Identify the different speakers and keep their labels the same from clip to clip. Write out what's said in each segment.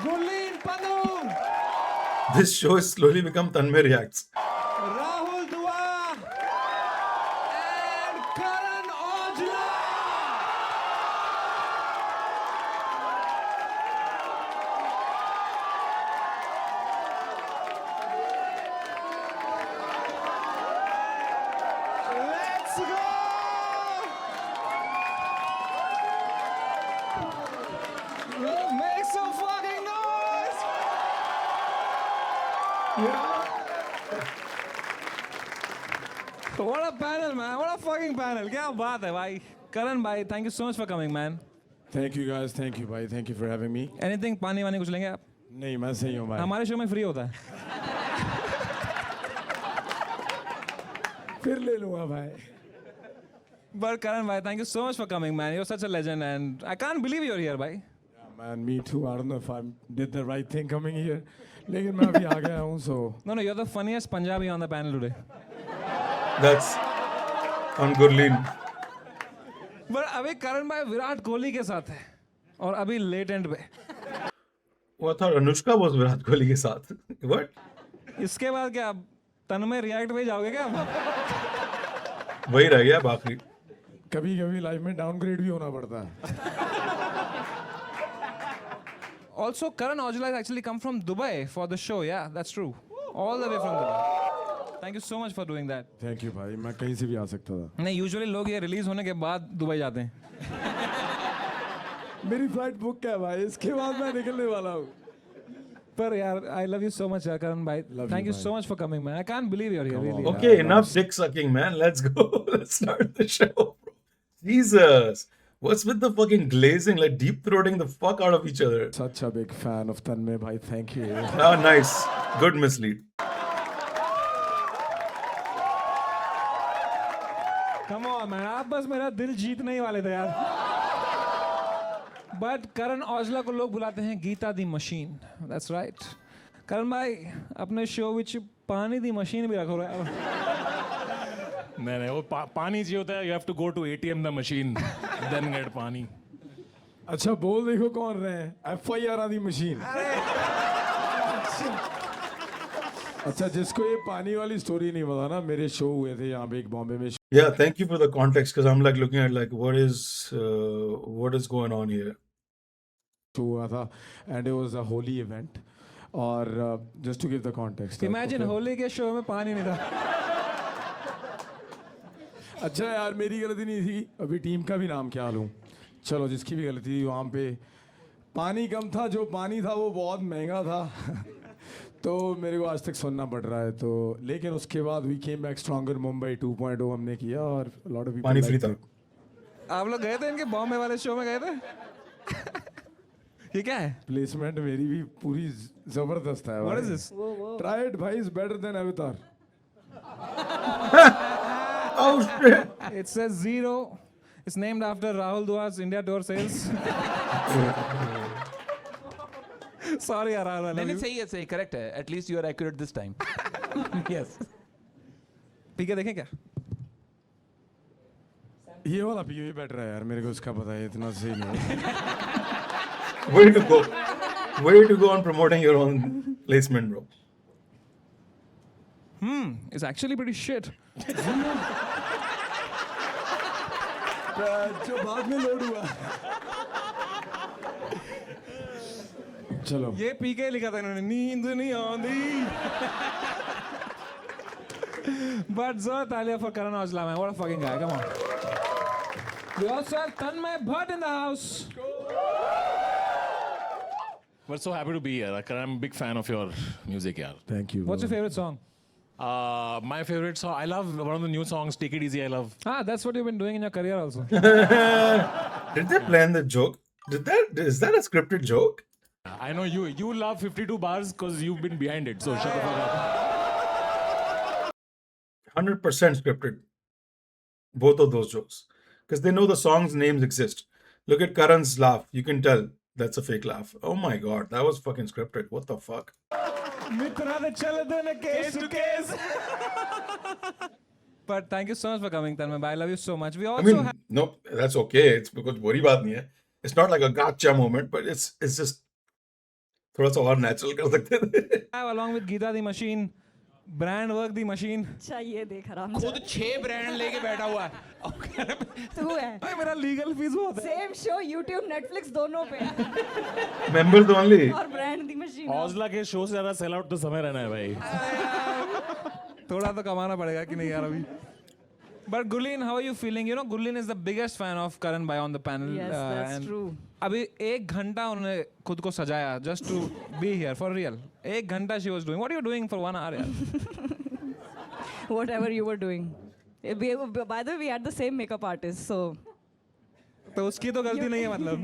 Speaker 1: Gulin Panu,
Speaker 2: This show has slowly become Tanmay Reacts.
Speaker 1: Rahul Dua, and Karan Aujla. Let's go! Make some fucking noise! What a panel, man. What a fucking panel. क्या बात है भाई. Karan भाई, thank you so much for coming, man.
Speaker 3: Thank you guys, thank you भाई, thank you for having me.
Speaker 1: Anything पानी वानी कुछ लेंगे आप?
Speaker 3: नहीं, मैं सही हूँ भाई।
Speaker 1: हमारे शो में फ्री होता है.
Speaker 3: फिर ले लूँगा भाई।
Speaker 1: But Karan भाई, thank you so much for coming, man. You're such a legend and I can't believe you're here, भाई.
Speaker 3: Yeah, man, me too. I don't know if I did the right thing coming here, लेकिन मैं अभी आ गया हूँ, so
Speaker 1: No, you're the funniest Punjabi on the panel today.
Speaker 2: That's on Gurleen.
Speaker 1: But अभी करण भाई विराट कोहली के साथ है और अभी लेट एंड पे.
Speaker 2: What thought Anushka was Virat Kohli के साथ? What?
Speaker 1: इसके बाद क्या तन्मय रिएक्ट पे जाओगे क्या?
Speaker 2: वही रह गया बाकी.
Speaker 3: कभी-कभी लाइफ में डाउनग्रेड भी होना पड़ता है।
Speaker 1: Also, Karan Aujla has actually come from Dubai for the show. Yeah, that's true. All the way from Dubai. Thank you so much for doing that.
Speaker 3: Thank you भाई, मैं कहीं से भी आ सकता था।
Speaker 1: नहीं, यूजुअली लोग ये रिलीज होने के बाद दुबई जाते हैं.
Speaker 3: मेरी फ्लाइट बुक है भाई, इसके बाद मैं निकलने वाला हूँ।
Speaker 1: पर यार, I love you so much, Karan bhai.
Speaker 3: Love
Speaker 1: Thank
Speaker 3: you,
Speaker 1: you
Speaker 3: bhai.
Speaker 1: so much for coming, man. I can't believe you're here. Really.
Speaker 2: Okay, enough dick sucking, man. Let's go. Let's start the show. Jesus. What's with the fucking glazing, like deep throating the fuck out of each other?
Speaker 3: Such a big fan of तन्मय भाई, thank you।
Speaker 2: Ah, nice. Good mislead.
Speaker 1: Come on, man. आप बस मेरा दिल जीतने ही वाले थे यार. But Karan Aujla को लोग बुलाते हैं गीता दी मशीन. That's right. करण भाई अपने शो विच पानी दी मशीन भी रखो यार.
Speaker 4: नहीं वो पानी चाहिए होता है. You have to go to ATM the machine then get pani.
Speaker 3: अच्छा बोल देखो कौन रहे हैं, FIR आदि मशीन। अच्छा, जिसको ये पानी वाली स्टोरी नहीं पता ना, मेरे शो हुए थे यहाँ पे एक बॉम्बे में
Speaker 2: Yeah, thank you for the context because I'm like looking at like what is going on here.
Speaker 3: Show हुआ था and it was a Holi event. और just to give the context,
Speaker 1: Imagine Holi के शो में पानी नहीं था.
Speaker 3: अच्छा यार, मेरी गलती नहीं थी, अभी टीम का भी नाम क्या लूँ। चलो, जिसकी भी गलती थी, वहाँ पे पानी कम था, जो पानी था वो बहुत महंगा था। तो मेरे को आज तक सुनना पड़ रहा है। तो लेकिन उसके बाद we came back stronger, Mumbai 2.0 हमने किया और लॉट ऑफ
Speaker 2: पानी फ्री था.
Speaker 1: आप लोग गए थे इनके बॉम्बे वाले शो में गए थे? ये क्या है?
Speaker 3: प्लेसमेंट मेरी भी पूरी जबरदस्त है।
Speaker 1: What is this?
Speaker 3: Try it भाई, इज बेटर देन अवतार।
Speaker 2: Oh shit.
Speaker 1: It says zero. It's named after Rahul Dua's India tour sales. Sorry यार, Rahul. I
Speaker 5: नहीं
Speaker 1: love
Speaker 5: नहीं
Speaker 1: you.
Speaker 5: सही है, सही करेक्ट है. At least you are accurate this time. Yes.
Speaker 1: PK देखें क्या?
Speaker 3: ये वाला पी भी बेटर है यार, मेरे को उसका पता है, इतना सही नहीं।
Speaker 2: Way to go. Way to go on promoting your own placement, bro.
Speaker 1: It's actually pretty shit.
Speaker 3: जो बाद में लोड हुआ। चलो,
Speaker 1: ये पीके लिखा था इन्होंने, नींद नहीं आंदी. But Zoe Talia for Karan Aujla, man. What a fucking guy. Come on. We also have Tanmay Bhatt in the house.
Speaker 4: We're so happy to be here. I'm a big fan of your music, yaar.
Speaker 3: Thank you.
Speaker 1: What's your favorite song?
Speaker 4: My favorite song, I love one of the new songs, Take It Easy. I love.
Speaker 1: Ah, that's what you've been doing in your career also.
Speaker 2: Did they plan the joke? Is that a scripted joke?
Speaker 4: I know you love 52 bars because you've been behind it. So shut the fuck up.
Speaker 2: 100% scripted. Both of those jokes. Because they know the song's names exist. Look at Karan's laugh. You can tell that's a fake laugh. Oh my god, that was fucking scripted. What the fuck?
Speaker 1: But thank you so much for coming, Tanmay. I love you so much. We
Speaker 2: I
Speaker 1: also
Speaker 2: mean,
Speaker 1: have.
Speaker 2: no, that's okay. It's because buri baat nahi hai. It's not like a gotcha moment, but it's just थोड़ा सा और natural कर सकते थे.
Speaker 1: along with Geeta the machine, brand work the machine.
Speaker 6: अच्छा ये देख आराम से
Speaker 5: खुद 6 ब्रांड लेके बैठा हुआ है.
Speaker 6: तू है
Speaker 1: भाई मेरा लीगल फीस बहुत है.
Speaker 6: सेम शो यूट्यूब नेटफ्लिक्स दोनों पे
Speaker 2: Members only.
Speaker 6: और ब्रांड दी मशीन
Speaker 4: हौसला के शो से ज्यादा सेल आउट तो समय रहना है भाई.
Speaker 1: थोड़ा तो कमाना पड़ेगा कि नहीं यार अभी. But Gurleen, how are you feeling? You know, Gurleen is the biggest fan of Karan Bhai on the panel.
Speaker 6: Yes, that's
Speaker 1: and
Speaker 6: true.
Speaker 1: अभी 1 घंटा उन्होंने खुद को सजाया just to be here for real. 1 घंटा she was doing. What are you doing for 1 hour यार?
Speaker 6: whatever you were doing. By the way, we had the same makeup artist, so
Speaker 1: तो उसकी तो गलती नहीं है मतलब.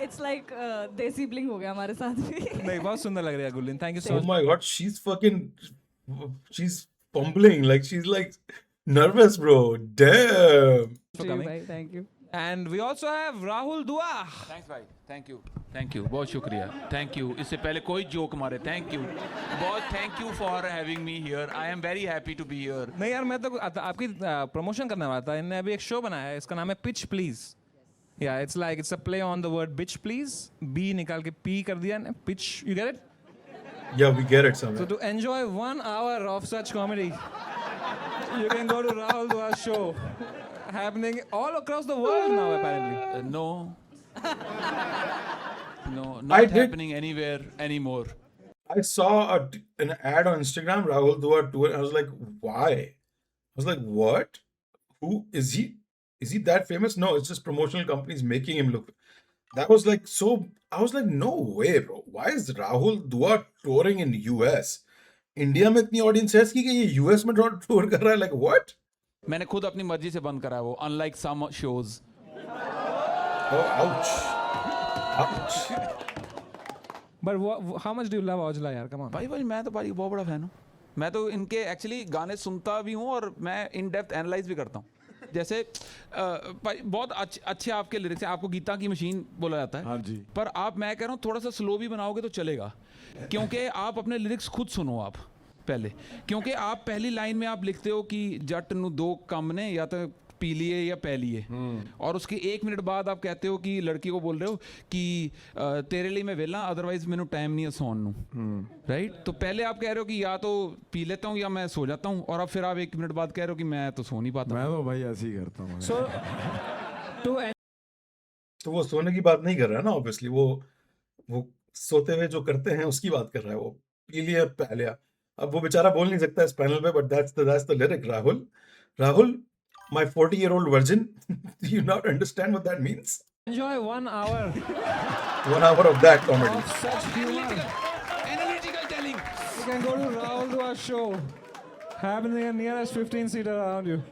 Speaker 6: it's like desi bling हो गया हमारे साथ भी.
Speaker 1: नहीं बहुत सुंदर लग रही है Gurleen. Thank you so
Speaker 2: Oh
Speaker 1: much.
Speaker 2: my god, she's fumbling like she's like nervous, bro. Damn.
Speaker 1: for coming.
Speaker 6: भाई, thank you.
Speaker 1: And we also have Rahul Dua.
Speaker 5: Thanks भाई. थैंक यू बहुत शुक्रिया. Thank you. इससे पहले कोई joke मारे. Thank you बहुत. Thank you for having me here. I am very happy to be here.
Speaker 1: नहीं यार मैं तो आपकी प्रमोशन करने वाला था. इनने अभी एक शो बनाया है. इसका नाम है pitch please. Yeah, it's a play on the word bitch please. B निकाल के P कर दिया ने. Pitch, you get it?
Speaker 2: Yeah, we get it
Speaker 1: So
Speaker 2: somewhere.
Speaker 1: to enjoy 1 hour of such comedy, you can go to Rahul Dua's show, happening all across the world now apparently.
Speaker 5: No,
Speaker 2: I
Speaker 5: not
Speaker 2: did-
Speaker 5: happening anywhere anymore.
Speaker 2: I saw an ad on Instagram, Rahul Dua tour, and I was like, why? I was like, what? Who is he? Is he that famous? No, it's just promotional companies making him look. That was like so. I was like, no way, bro. Why is Rahul Dua touring in US? India में इतनी audience है इसकी कि ये US में tour कर रहा है. Like what?
Speaker 5: मैंने खुद अपनी मर्जी से बंद करा है वो. Unlike some shows.
Speaker 2: Oh, ouch. Ouch.
Speaker 1: But how much do you love Aujla यार? Come on.
Speaker 5: भाई मैं तो भाई बहुत बड़ा फैन हूँ. मैं तो इनके एक्चुअली गाने सुनता भी हूँ और मैं इन डेप्थ एनालाइज भी करता हूँ. जैसे भाई बहुत अच्छे आपके लिरिक्स हैं. आपको गीता की मशीन बोला जाता है.
Speaker 3: हाँ जी.
Speaker 5: पर मैं कह रहा हूँ थोड़ा सा स्लो भी बनाओगे तो चलेगा. क्योंकि आप अपने लिरिक्स खुद सुनो आप पहले. क्योंकि आप पहली लाइन में आप लिखते हो कि जट नू 2 कम ने या तो पी लिए या पै लिए. और उसके 1 मिनट बाद आप कहते हो कि लड़की को बोल रहे हो कि तेरे लिए मैं वेला अदरवाइज मैनू टाइम नहीं है सौन नू. राइट. तो पहले आप कह रहे हो कि या तो पी लेता हूँ या मैं सो जाता हूँ. और अब फिर आप 1 मिनट बाद कह रहे हो कि मैं तो सो नहीं पाता.
Speaker 3: मैं तो भाई ऐसे ही करता हूँ.
Speaker 1: So to
Speaker 2: तो वो सोने की बात नहीं कर रहा है ना. Obviously वो सोते हुए जो करते हैं उसकी बात कर रहा है. वो पी लिया पै लिया. अब वो बेचारा बोल नहीं सकता इस पैनल पे. But that's the lyric. Rahul, my 40-year-old virgin. Do you not understand what that means?
Speaker 1: enjoy 1 hour
Speaker 2: 1 hour of that comedy.
Speaker 1: of such humor.
Speaker 5: Analytical telling.
Speaker 1: You can go to Rahul Dua's show, happening in nearest 15-seater around you.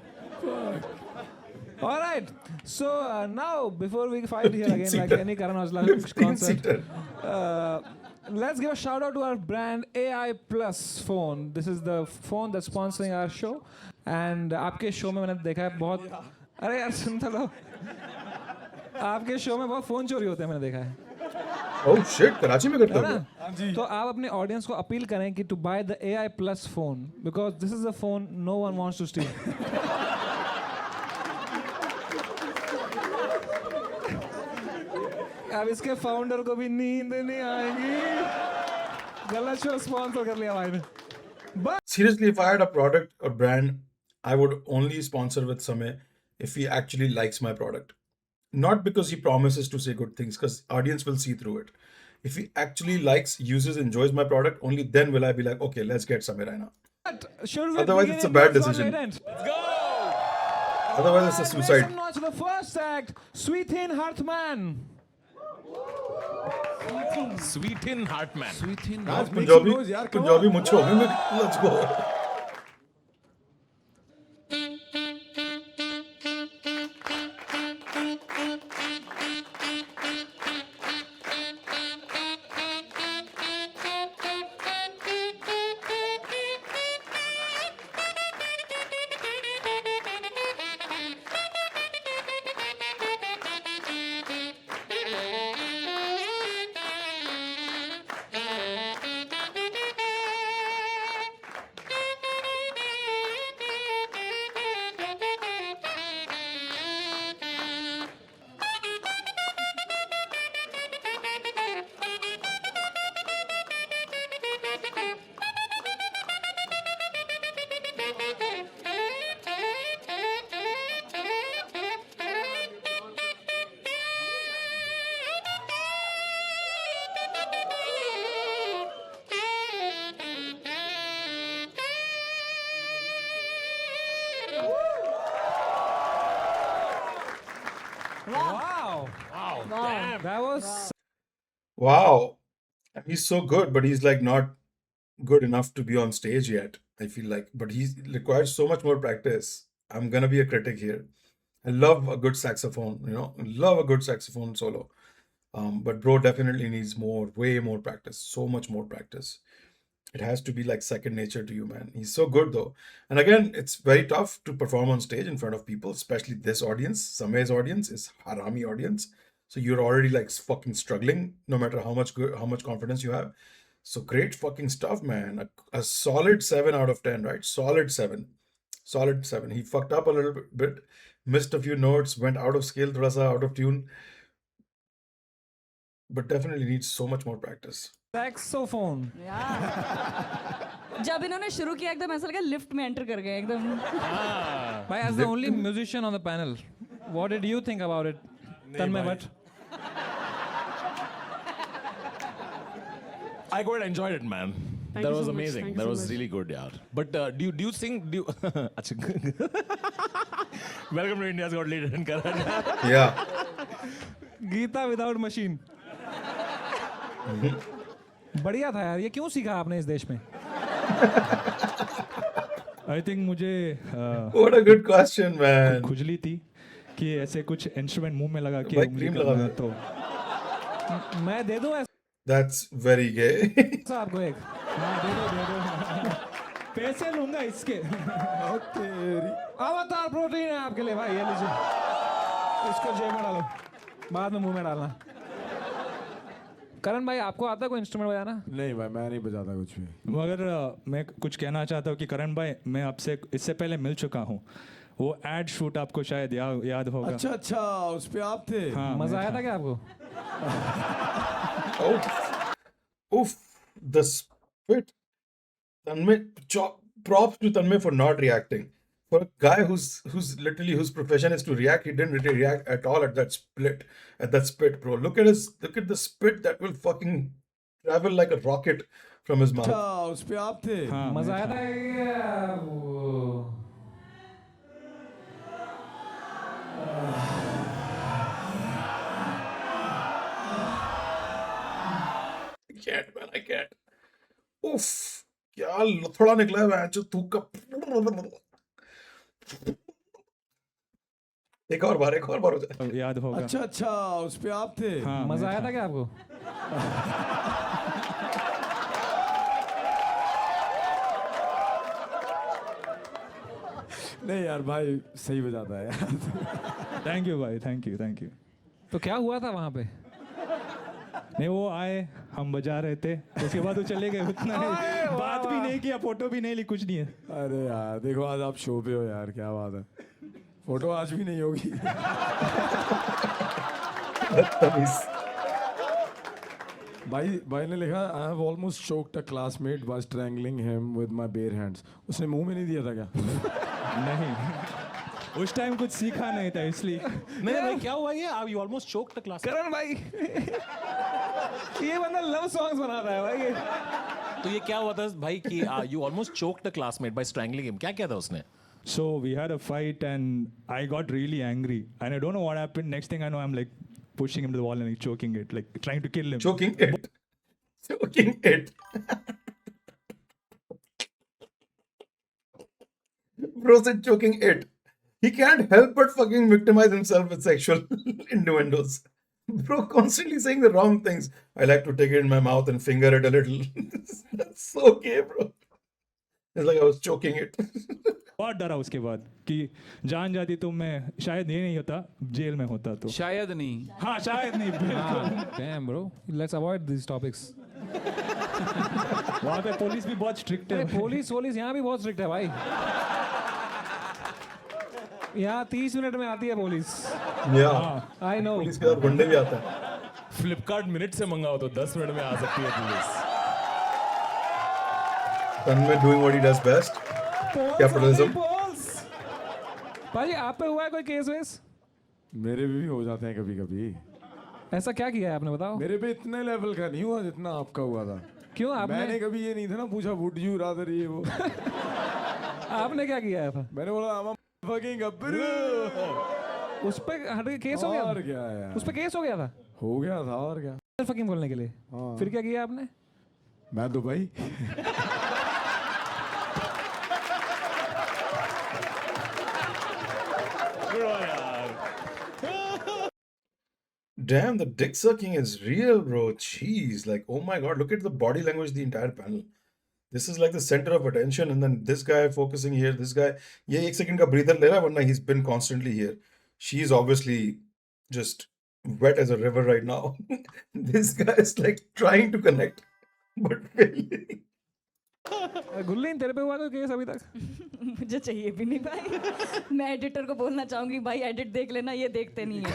Speaker 1: All right. So now, before we fight here again, like
Speaker 2: 15-seater.
Speaker 1: any Karan Aujla concert,
Speaker 2: 15-seater.
Speaker 1: let's give a shout out to our brand AI Plus phone. This is the phone that's sponsoring our show. And आपके show में मैंने देखा है बहुत. अरे यार सुनता लो. आपके शो में बहुत फोन चोरी होते हैं मैंने देखा है.
Speaker 2: Oh shit, कराची में करते
Speaker 1: है
Speaker 2: हो?
Speaker 1: ना? तो आप अपने ऑडियंस को अपील करें कि to buy the AI Plus phone because this is a phone no one wants to steal. अब इसके फाउंडर को भी नींद नहीं आएगी. गलत शो स्पॉन्सर कर लिया भाई ने.
Speaker 2: Seriously, if I had a product or brand, I would only sponsor with Samay if he actually likes my product. Not because he promises to say good things, because audience will see through it. If he actually likes, uses, enjoys my product, only then will I be like, okay, let's get Samay Raina.
Speaker 1: Should we
Speaker 2: Otherwise,
Speaker 1: begin
Speaker 2: it's a
Speaker 1: in
Speaker 2: bad
Speaker 1: Let's Not
Speaker 2: decision.
Speaker 1: Wait End?
Speaker 2: Otherwise, it's a suicide.
Speaker 1: Make some noise for the first act, Sweethin Hartman.
Speaker 4: Sweetin Hartman.
Speaker 5: Sweetin.
Speaker 3: आज make some
Speaker 2: Punjabi,
Speaker 3: noise यार. Come on.
Speaker 2: Punjabi मुझे हो गई. Let's go.
Speaker 1: Wow.
Speaker 6: Wow.
Speaker 1: That was
Speaker 2: Wow. He's so good, but he's like not good enough to be on stage yet, I feel like. But he requires so much more practice. I'm gonna be a critic here. I love a good saxophone, love a good saxophone solo. But bro definitely needs more, way more practice, so much more practice. It has to be like second nature to you, man. He's so good though. And again, it's very tough to perform on stage in front of people, especially this audience. Samay's audience is harami audience. So you're already like fucking struggling, no matter how much confidence you have. So great fucking stuff, man. A solid 7 out of 10, right? Solid 7. Solid 7. He fucked up a little bit, missed a few notes, went out of scale, thoda sa out of tune, but definitely needs so much more practice.
Speaker 1: saxophone.
Speaker 6: Yeah. जब इन्होंने शुरू किया एकदम ऐसा लगा lift में enter कर गए एकदम.
Speaker 1: Bhai, as the only musician on the panel, what did you think about it? Tanmay Bhatt.
Speaker 4: I quite enjoyed it, man.
Speaker 7: Thank
Speaker 4: That
Speaker 7: you
Speaker 4: was
Speaker 7: so much.
Speaker 4: amazing.
Speaker 7: Thank you
Speaker 4: That
Speaker 7: so
Speaker 4: was
Speaker 7: much.
Speaker 4: really good, yaar. But do you think Achha. Welcome to India's Got Talent, Karan.
Speaker 2: Yeah.
Speaker 1: Geeta without machine. बढ़िया था यार. ये क्यों सीखा आपने इस देश में?
Speaker 8: आई थिंक मुझे
Speaker 2: What a good question, man.
Speaker 8: खुजली थी कि ऐसे कुछ इंस्ट्रूमेंट मुंह में लगा के
Speaker 2: भाई,
Speaker 8: उंगली
Speaker 2: क्रीम लगा
Speaker 8: करना,
Speaker 2: दे।
Speaker 8: तो
Speaker 1: मैं दे दूं
Speaker 2: That's very gay.
Speaker 1: ऐसा आपको एक.
Speaker 8: हाँ दे दो पैसे लूंगा इसके.
Speaker 1: अवतार प्रोटीन है आपके लिए भाई. ये लीजिए. इसको जेब में डालो. बाद में मुंह में डालना. करण भाई आपको आता है कोई इंस्ट्रूमेंट बजाना?
Speaker 3: नहीं भाई, मैं नहीं बजाता कुछ भी.
Speaker 8: मगर मैं कुछ कहना चाहता हूँ कि करण भाई, मैं आपसे इससे पहले मिल चुका हूँ. वो एड शूट आपको शायद याद होगा.
Speaker 3: अच्छा, उस पे आप थे.
Speaker 8: हाँ,
Speaker 1: मजा
Speaker 8: मैं
Speaker 1: आया
Speaker 8: था.
Speaker 1: था क्या आपको?
Speaker 2: Oof, the spit. Tanmay, props to Tanmay for not reacting. For a guy whose profession is to react, he didn't really react at all at that spit, bro. Look at the spit that will fucking travel like a rocket from his mouth.
Speaker 3: अच्छा, उस पे आप थे.
Speaker 8: हाँ,
Speaker 1: मजा
Speaker 8: मैं
Speaker 1: आया
Speaker 8: था.
Speaker 1: था क्या? वो
Speaker 2: I can't, man. I can't. Oof. क्या लफड़ा निकला है मैं जो तू का. एक और बार हो जाए.
Speaker 8: याद होगा.
Speaker 3: अच्छा, उस पे आप थे.
Speaker 8: हाँ,
Speaker 1: मजा
Speaker 8: मैं
Speaker 1: आया
Speaker 8: था.
Speaker 1: था क्या आपको?
Speaker 3: नहीं यार भाई, सही बजाता है यार.
Speaker 8: थैंक यू भाई, थैंक यू.
Speaker 1: तो क्या हुआ था वहां पे?
Speaker 8: नहीं, वो आए, हम बजा रहे थे, उसके बाद वो चले गए. उतना ही, बात भी नहीं किया, फोटो भी नहीं ली, कुछ नहीं है.
Speaker 3: अरे यार देखो, आज आप शो पे हो यार, क्या बात है. फोटो आज भी नहीं होगी. भाई ने लिखा, I have almost choked a classmate by strangling him with my bare hands. उसने मुंह में नहीं दिया था क्या?
Speaker 8: नहीं, उस टाइम कुछ सीखा नहीं था इसलिए.
Speaker 4: नहीं भाई, क्या हुआ ये? आप you almost choked the class.
Speaker 1: करण भाई ये बंदा लव सॉन्ग्स बनाता है भाई.
Speaker 4: तो ये क्या हुआ था भाई कि you almost choked a classmate by strangling him. क्या किया था उसने?
Speaker 8: So we had a fight and I got really angry and I don't know what happened. Next thing I know, I'm like pushing him to the wall and like choking it, like trying to kill him.
Speaker 2: Choking it. Bro said choking it. He can't help but fucking victimize himself with sexual innuendos. Bro, constantly saying the wrong things. I like to take it in my mouth and finger it a little. That's so gay, bro. It's like I was choking it.
Speaker 8: बहुत डरा उसके बाद कि जान जाती तो मैं शायद ये नहीं होता, जेल में होता तो.
Speaker 5: शायद नहीं.
Speaker 8: हाँ, शायद नहीं, बिल्कुल.
Speaker 1: Damn bro, let's avoid these topics.
Speaker 8: वहाँ पे पुलिस भी बहुत स्ट्रिक्ट
Speaker 1: अरे
Speaker 8: है.
Speaker 1: पुलिस यहाँ भी बहुत स्ट्रिक्ट है भाई. यहाँ 30 मिनट में आती है police.
Speaker 2: Yeah.
Speaker 1: I know.
Speaker 2: Police के साथ गुंडे भी आता है.
Speaker 4: फ्लिपकार्ट मिनट से मंगाओ तो 10 मिनट में आ सकती है police.
Speaker 2: Tanmay doing what he does best. Capitalism.
Speaker 1: भाई आप पे हुआ है कोई केस वेस?
Speaker 3: मेरे भी हो जाते हैं कभी कभी.
Speaker 1: ऐसा क्या किया है आपने बताओ?
Speaker 3: मेरे पे इतने लेवल का नहीं हुआ जितना आपका हुआ था.
Speaker 1: क्यों
Speaker 3: मैंने
Speaker 1: आपने
Speaker 3: कभी ये नहीं था ना पूछा, वुड यू रादर ये वो.
Speaker 1: आपने क्या किया था?
Speaker 3: मैंने बोला I'm a fucking gabru.
Speaker 1: उस पे हट के केस हो गया
Speaker 3: और क्या यार,
Speaker 1: उस पे केस हो गया था
Speaker 3: हो गया था और क्या।
Speaker 1: फकीम बोलने के लिए।
Speaker 3: हाँ।
Speaker 1: फिर क्या किया आपने?
Speaker 3: मैं Dubai.
Speaker 2: Damn, the dick sucking is real, bro. Jeez, like, oh my god, look at the body language, the entire panel. This is like the center of attention, and then this guy focusing here, this guy, ये एक second का breather ले रहा है, वरना he's been constantly here. She's obviously just wet as a river right now. This guy is like trying to connect, but failing.
Speaker 1: गुल्लीन तेरे पे हुआ तो केस अभी तक?
Speaker 6: मुझे चाहिए भी नहीं भाई। मैं एडिटर को बोलना चाहूंगी भाई एडिट देख लेना, ये देखते नहीं है।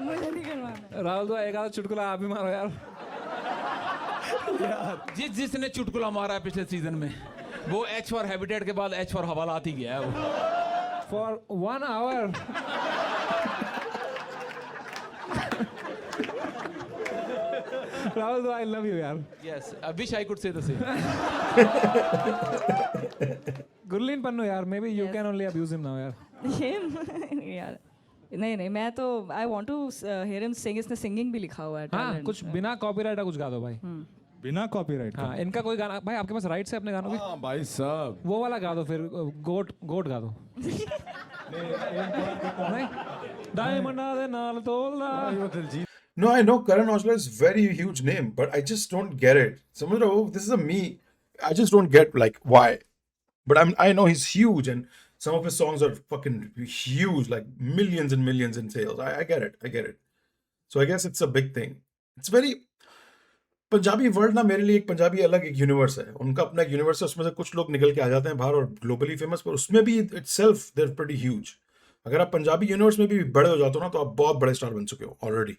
Speaker 6: मुझे नहीं करवाना।
Speaker 1: राहुल तो एक आधा चुटकुला आप भी मारो यार।
Speaker 5: जिसने चुटकुला मारा है पिछले सीजन में, वो एच फॉर हैबिटेट के बाद एच फॉर हवालात ही गया है वो।
Speaker 1: For 1 hour. Rahul, I love you, yaar.
Speaker 5: Yes, I wish I could say the same.
Speaker 1: Gurleen Pannu, yaar. Maybe you
Speaker 6: Yes.
Speaker 1: can only abuse him now, yaar.
Speaker 6: यार नहीं मैं तो I want to hear him sing. इसने singing भी लिखा हुआ है।
Speaker 1: हाँ,
Speaker 6: talent।
Speaker 1: कुछ बिना कॉपीराइट का कुछ गा दो भाई।
Speaker 8: बिना कॉपीराइट
Speaker 1: हाँ, इनका कोई गाना भाई आपके पास राइट्स है अपने गानों के?
Speaker 3: हाँ भाई साहब,
Speaker 1: वो वाला गा दो फिर, गोट गा दो। नहीं, डायमंड दे नाल तोलदा।
Speaker 3: वो Diljit.
Speaker 2: No, I know Karan Aujla is very huge name, but I just don't get it. Some of the, oh, this is a me. I just don't get like why. But I know he's huge, and some of his songs are fucking huge, like millions and millions in sales. I get it. I get it. So I guess it's a big thing. It's very Punjabi world ना मेरे लिए एक पंजाबी अलग एक universe है, उनका अपना एक यूनिवर्स है, उसमें से कुछ लोग निकल के आ जाते हैं बाहर और ग्लोबली फेमस, पर उसमें भी itself they are pretty huge. अगर आप पंजाबी यूनिवर्स में भी बड़े हो जाते हो ना तो आप बहुत बड़े स्टार बन चुके हो already.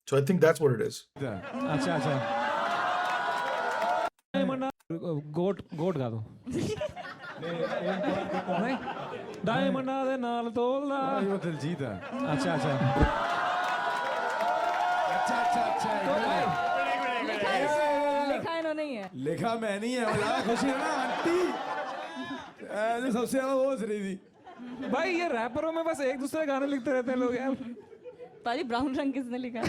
Speaker 2: So I think that's what it is.
Speaker 1: अच्छा अच्छा, गोट गा दो। नहीं, डायमंड दे नाल तोलदा।
Speaker 3: वो दिलजीत है।
Speaker 1: अच्छा अच्छा, तो भाई
Speaker 6: लिखा इन्होंने ही है।
Speaker 3: लिखा मैं नहीं है, बड़ा खुशी है ना आंटी। ऐसे सबसे ज्यादा वो हंस रही थी।
Speaker 1: भाई ये रैपरों में बस एक दूसरे गाने लिखते रहते हैं लोग यार।
Speaker 6: ताली ब्राउन रंग किसने लिखा है?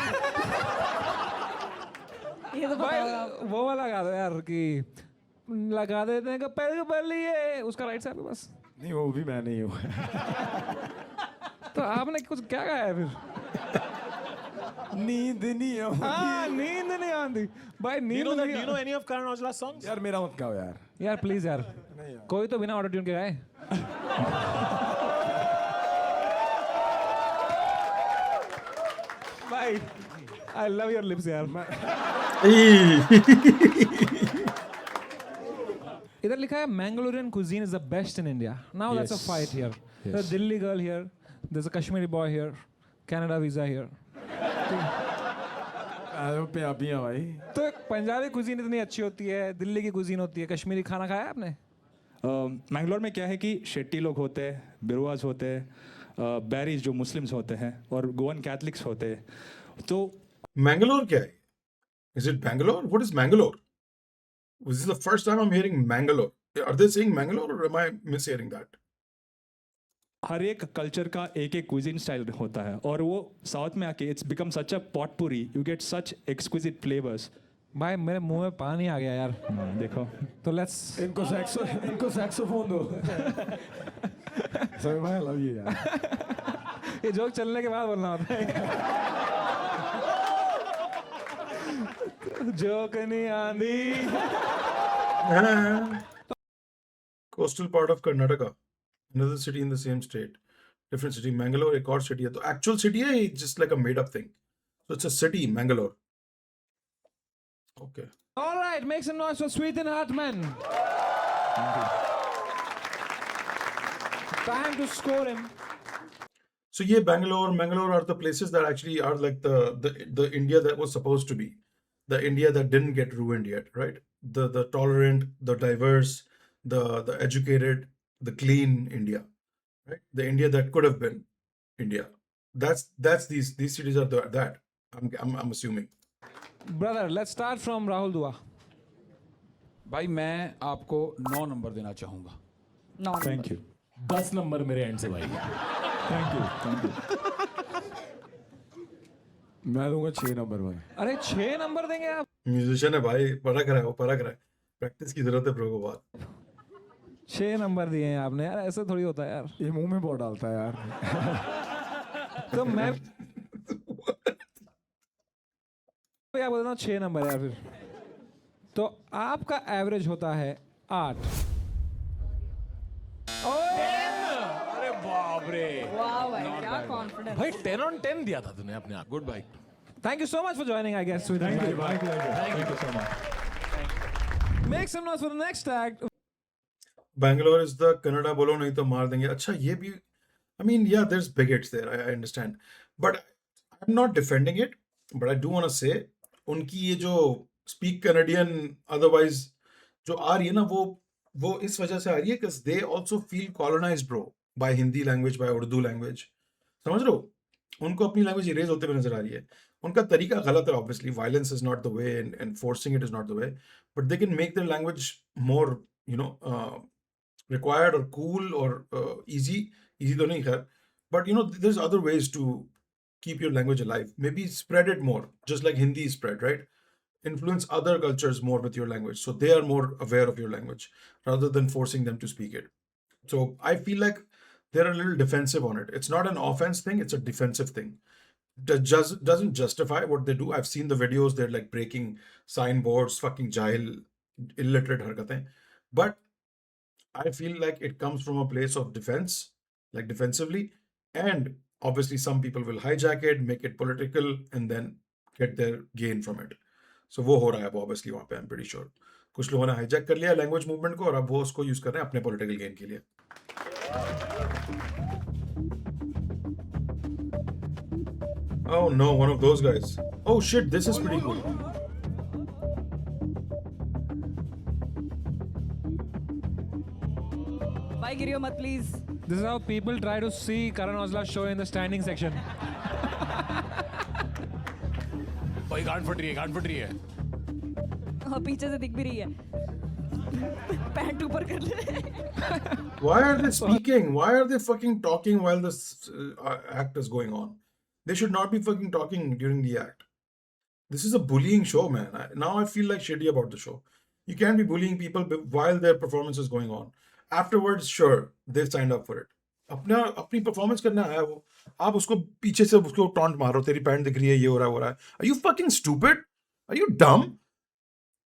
Speaker 6: ये तो
Speaker 1: भाई
Speaker 6: बताओ आप।
Speaker 1: वो वाला गा दो यार कि लगा देते हैं पैर बलिए, उसका राइट है आपके पास?
Speaker 3: नहीं, वो भी मैं नहीं हूँ।
Speaker 1: तो आपने कुछ क्या गाया है फिर?
Speaker 3: नींद नहीं है।
Speaker 1: हाँ, नींद नहीं आती भाई, नींद
Speaker 4: Do
Speaker 1: नहीं
Speaker 4: you know any of Karan Aujla's songs?
Speaker 3: यार मेरा मत गाओ यार।
Speaker 1: यार प्लीज यार, कोई तो बिना ऑटो ट्यून के गाए। भाई आई लव योर लिप्स यार। इधर लिखा है Mangalorean cuisine is the best in India. Now that's a fight here. There's a Delhi girl here, there's a Kashmiri boy here, Canada visa here.
Speaker 3: वो पंजाबी है भाई।
Speaker 1: तो पंजाबी कुजीन इतनी अच्छी होती है, दिल्ली की कुजीन होती है, कश्मीरी खाना खाया है आपने?
Speaker 8: मैंगलोर में क्या है कि शेट्टी लोग होते हैं, बिरुआज होते हैं, बैरीज जो मुस्लिम्स होते हैं और गोवन कैथलिक्स होते हैं। तो
Speaker 2: मैंगलोर क्या है? Is it Bangalore? What is Mangalore? This is the first time I'm hearing Mangalore. Are they saying Mangalore or am I mishearing that?
Speaker 8: हर एक कल्चर का एक एक क्विजिन स्टाइल होता है और वो साउथ में आके it's become such a potpourri, you get such exquisite flavours.
Speaker 1: भाई मेरे मुंह में पानी आ गया यार।
Speaker 8: देखो
Speaker 1: तो लेट्स
Speaker 3: इनको सैक्सोफोन दो। सभी भाई लव यू यार।
Speaker 1: ये जोक चलने के बाद बोलना होता है। जोक नहीं आंधी।
Speaker 2: Coastal part of Karnataka, another city in the same state, different city. Mangalore एक और city है, तो actual city है, it's just like a made up thing. So it's a city, Mangalore. Okay.
Speaker 1: All right, make some noise for Sweeten Hartman. Time to score him.
Speaker 2: So yeah, Mangalore are the places that actually are like the India that was supposed to be, the India that didn't get ruined yet, right? The tolerant, the diverse, the educated, the clean India, right? The India that could have been India. That's these cities are that. I'm assuming.
Speaker 1: Brother, let's start from Rahul Dua.
Speaker 5: भाई मैं आपको 9 number देना चाहूंगा।
Speaker 6: No.
Speaker 8: Thank you
Speaker 4: 10 number मेरे and से भाई।
Speaker 8: Thank you
Speaker 3: मैं दूंगा 6 नंबर भाई।
Speaker 1: अरे 6 नंबर देंगे आप?
Speaker 2: म्यूजिशियन है भाई, परख रहा है वो, परख रहा है। प्रैक्टिस की जरूरत है ब्रो को बहुत।
Speaker 1: 6 नंबर दिए हैं आपने यार, ऐसे थोड़ी होता है यार।
Speaker 3: ये मुंह में बहुत डालता है यार।
Speaker 1: तो मैं क्या बोलता हूँ 6 नंबर यार फिर। तो आपका एवरेज होता है 8।
Speaker 4: अरे बाप रे
Speaker 6: Wow, भाई क्या confidence.
Speaker 4: भाई 10 on 10 दिया था तूने अपने आप।
Speaker 5: गुड भाई।
Speaker 1: Thank you so much for joining, I guess.
Speaker 8: Thank you so much.
Speaker 1: Make some noise for the next act.
Speaker 2: Bangalore is the Kannada बोलो नहीं तो मार देंगे। अच्छा ये भी, I mean, yeah, there's bigots there. I understand, but I'm not defending it. But I do want to say, उनकी ये जो speak Canadian otherwise जो आ रही है ना, वो इस वजह से आ रही है because they also feel colonized, bro, by Hindi language, by Urdu language. समझ रहे हो? उनको अपनी लैंग्वेज इरेज होते हुए नजर आ रही है। उनका तरीका गलत है, obviously violence is not the way and forcing it is not the way, but they can make their language more required or cool or easy तो नहीं खैर, but there's other ways to keep your language alive. Maybe spread it more, just like Hindi is spread, right? Influence other cultures more with your language so they are more aware of your language rather than forcing them to speak it. So I feel like they're a little defensive on it. It's not an offense thing, it's a defensive thing. Doesn't justify what they do. I've seen the videos, they're like breaking signboards, fucking jahil, illiterate harkatein. But I feel like it comes from a place of defense, like defensively, and obviously some people will hijack it, make it political, and then get their gain from it. So वो हो रहा है वो obviously वहाँ पे, I'm pretty sure. कुछ लोगों ने hijack कर लिया language movement को और अब वो उसको use कर रहे हैं अपने political gain के लिए. Oh no, one of those guys. Oh shit, this is pretty cool.
Speaker 6: भाई गिरियो मत please.
Speaker 1: This is how people try to see Karan Aujla's show in the standing section.
Speaker 4: भाई गांड फट रही है।
Speaker 6: और पीछे से दिख भी रही है। पैंट ऊपर कर ले।
Speaker 2: Why are they speaking? Why are they fucking talking while this act is going on? They should not be fucking talking during the act. This is a bullying show, man. Now I feel like shitty about the show. You can't be bullying people while their performance is going on. Afterwards, sure, they signed up for it. अपनी performance करना है वो, आप उसको पीछे से उसको taunt मारो, तेरी पैंट दिख रही है, ये हो रहा है। Are you fucking stupid? Are you dumb?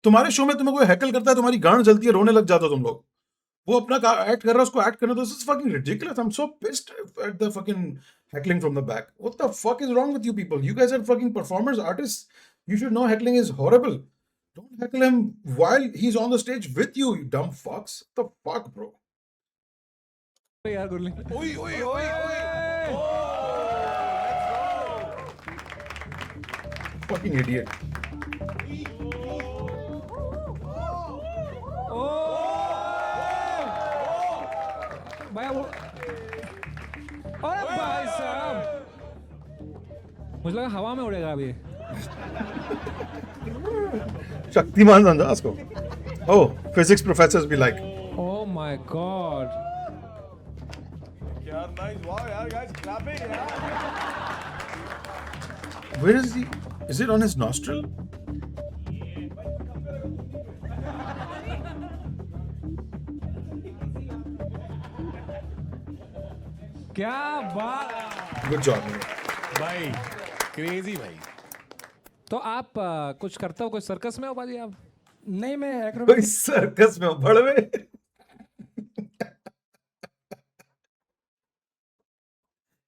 Speaker 2: तुम्हारे शो में तुम्हें कोई हैकल करता है, तुम्हारी गांड जलती है, रोने लग जाते हो तुम लोग। वो अपना एक्ट कर रहा है, उसको एक्ट करने दो। This is fucking ridiculous. I'm so pissed at the fucking heckling from the back. What the fuck is wrong with you people? You guys are fucking performers, artists. You should know heckling is horrible. Don't heckle him while he's on the stage with you, you dumb fucks. What the fuck, bro?
Speaker 1: यार गुरली।
Speaker 2: Fucking idiot.
Speaker 1: भाई वो, अरे भाई साहब, मुझे लगा हवा में उड़ेगा अभी।
Speaker 2: शक्तिमान समझा उसको। Oh, physics professors be like,
Speaker 1: Oh my God.
Speaker 2: where is he? Is it on his nostril?
Speaker 1: क्या बात।
Speaker 2: Good job, man.
Speaker 4: भाई क्रेजी भाई।
Speaker 1: तो आप कुछ करते हो, कोई सर्कस में हो बाजी आप?
Speaker 7: नहीं मैं
Speaker 2: कोई
Speaker 7: एक्रोबैटिक
Speaker 2: सर्कस में बड़वे।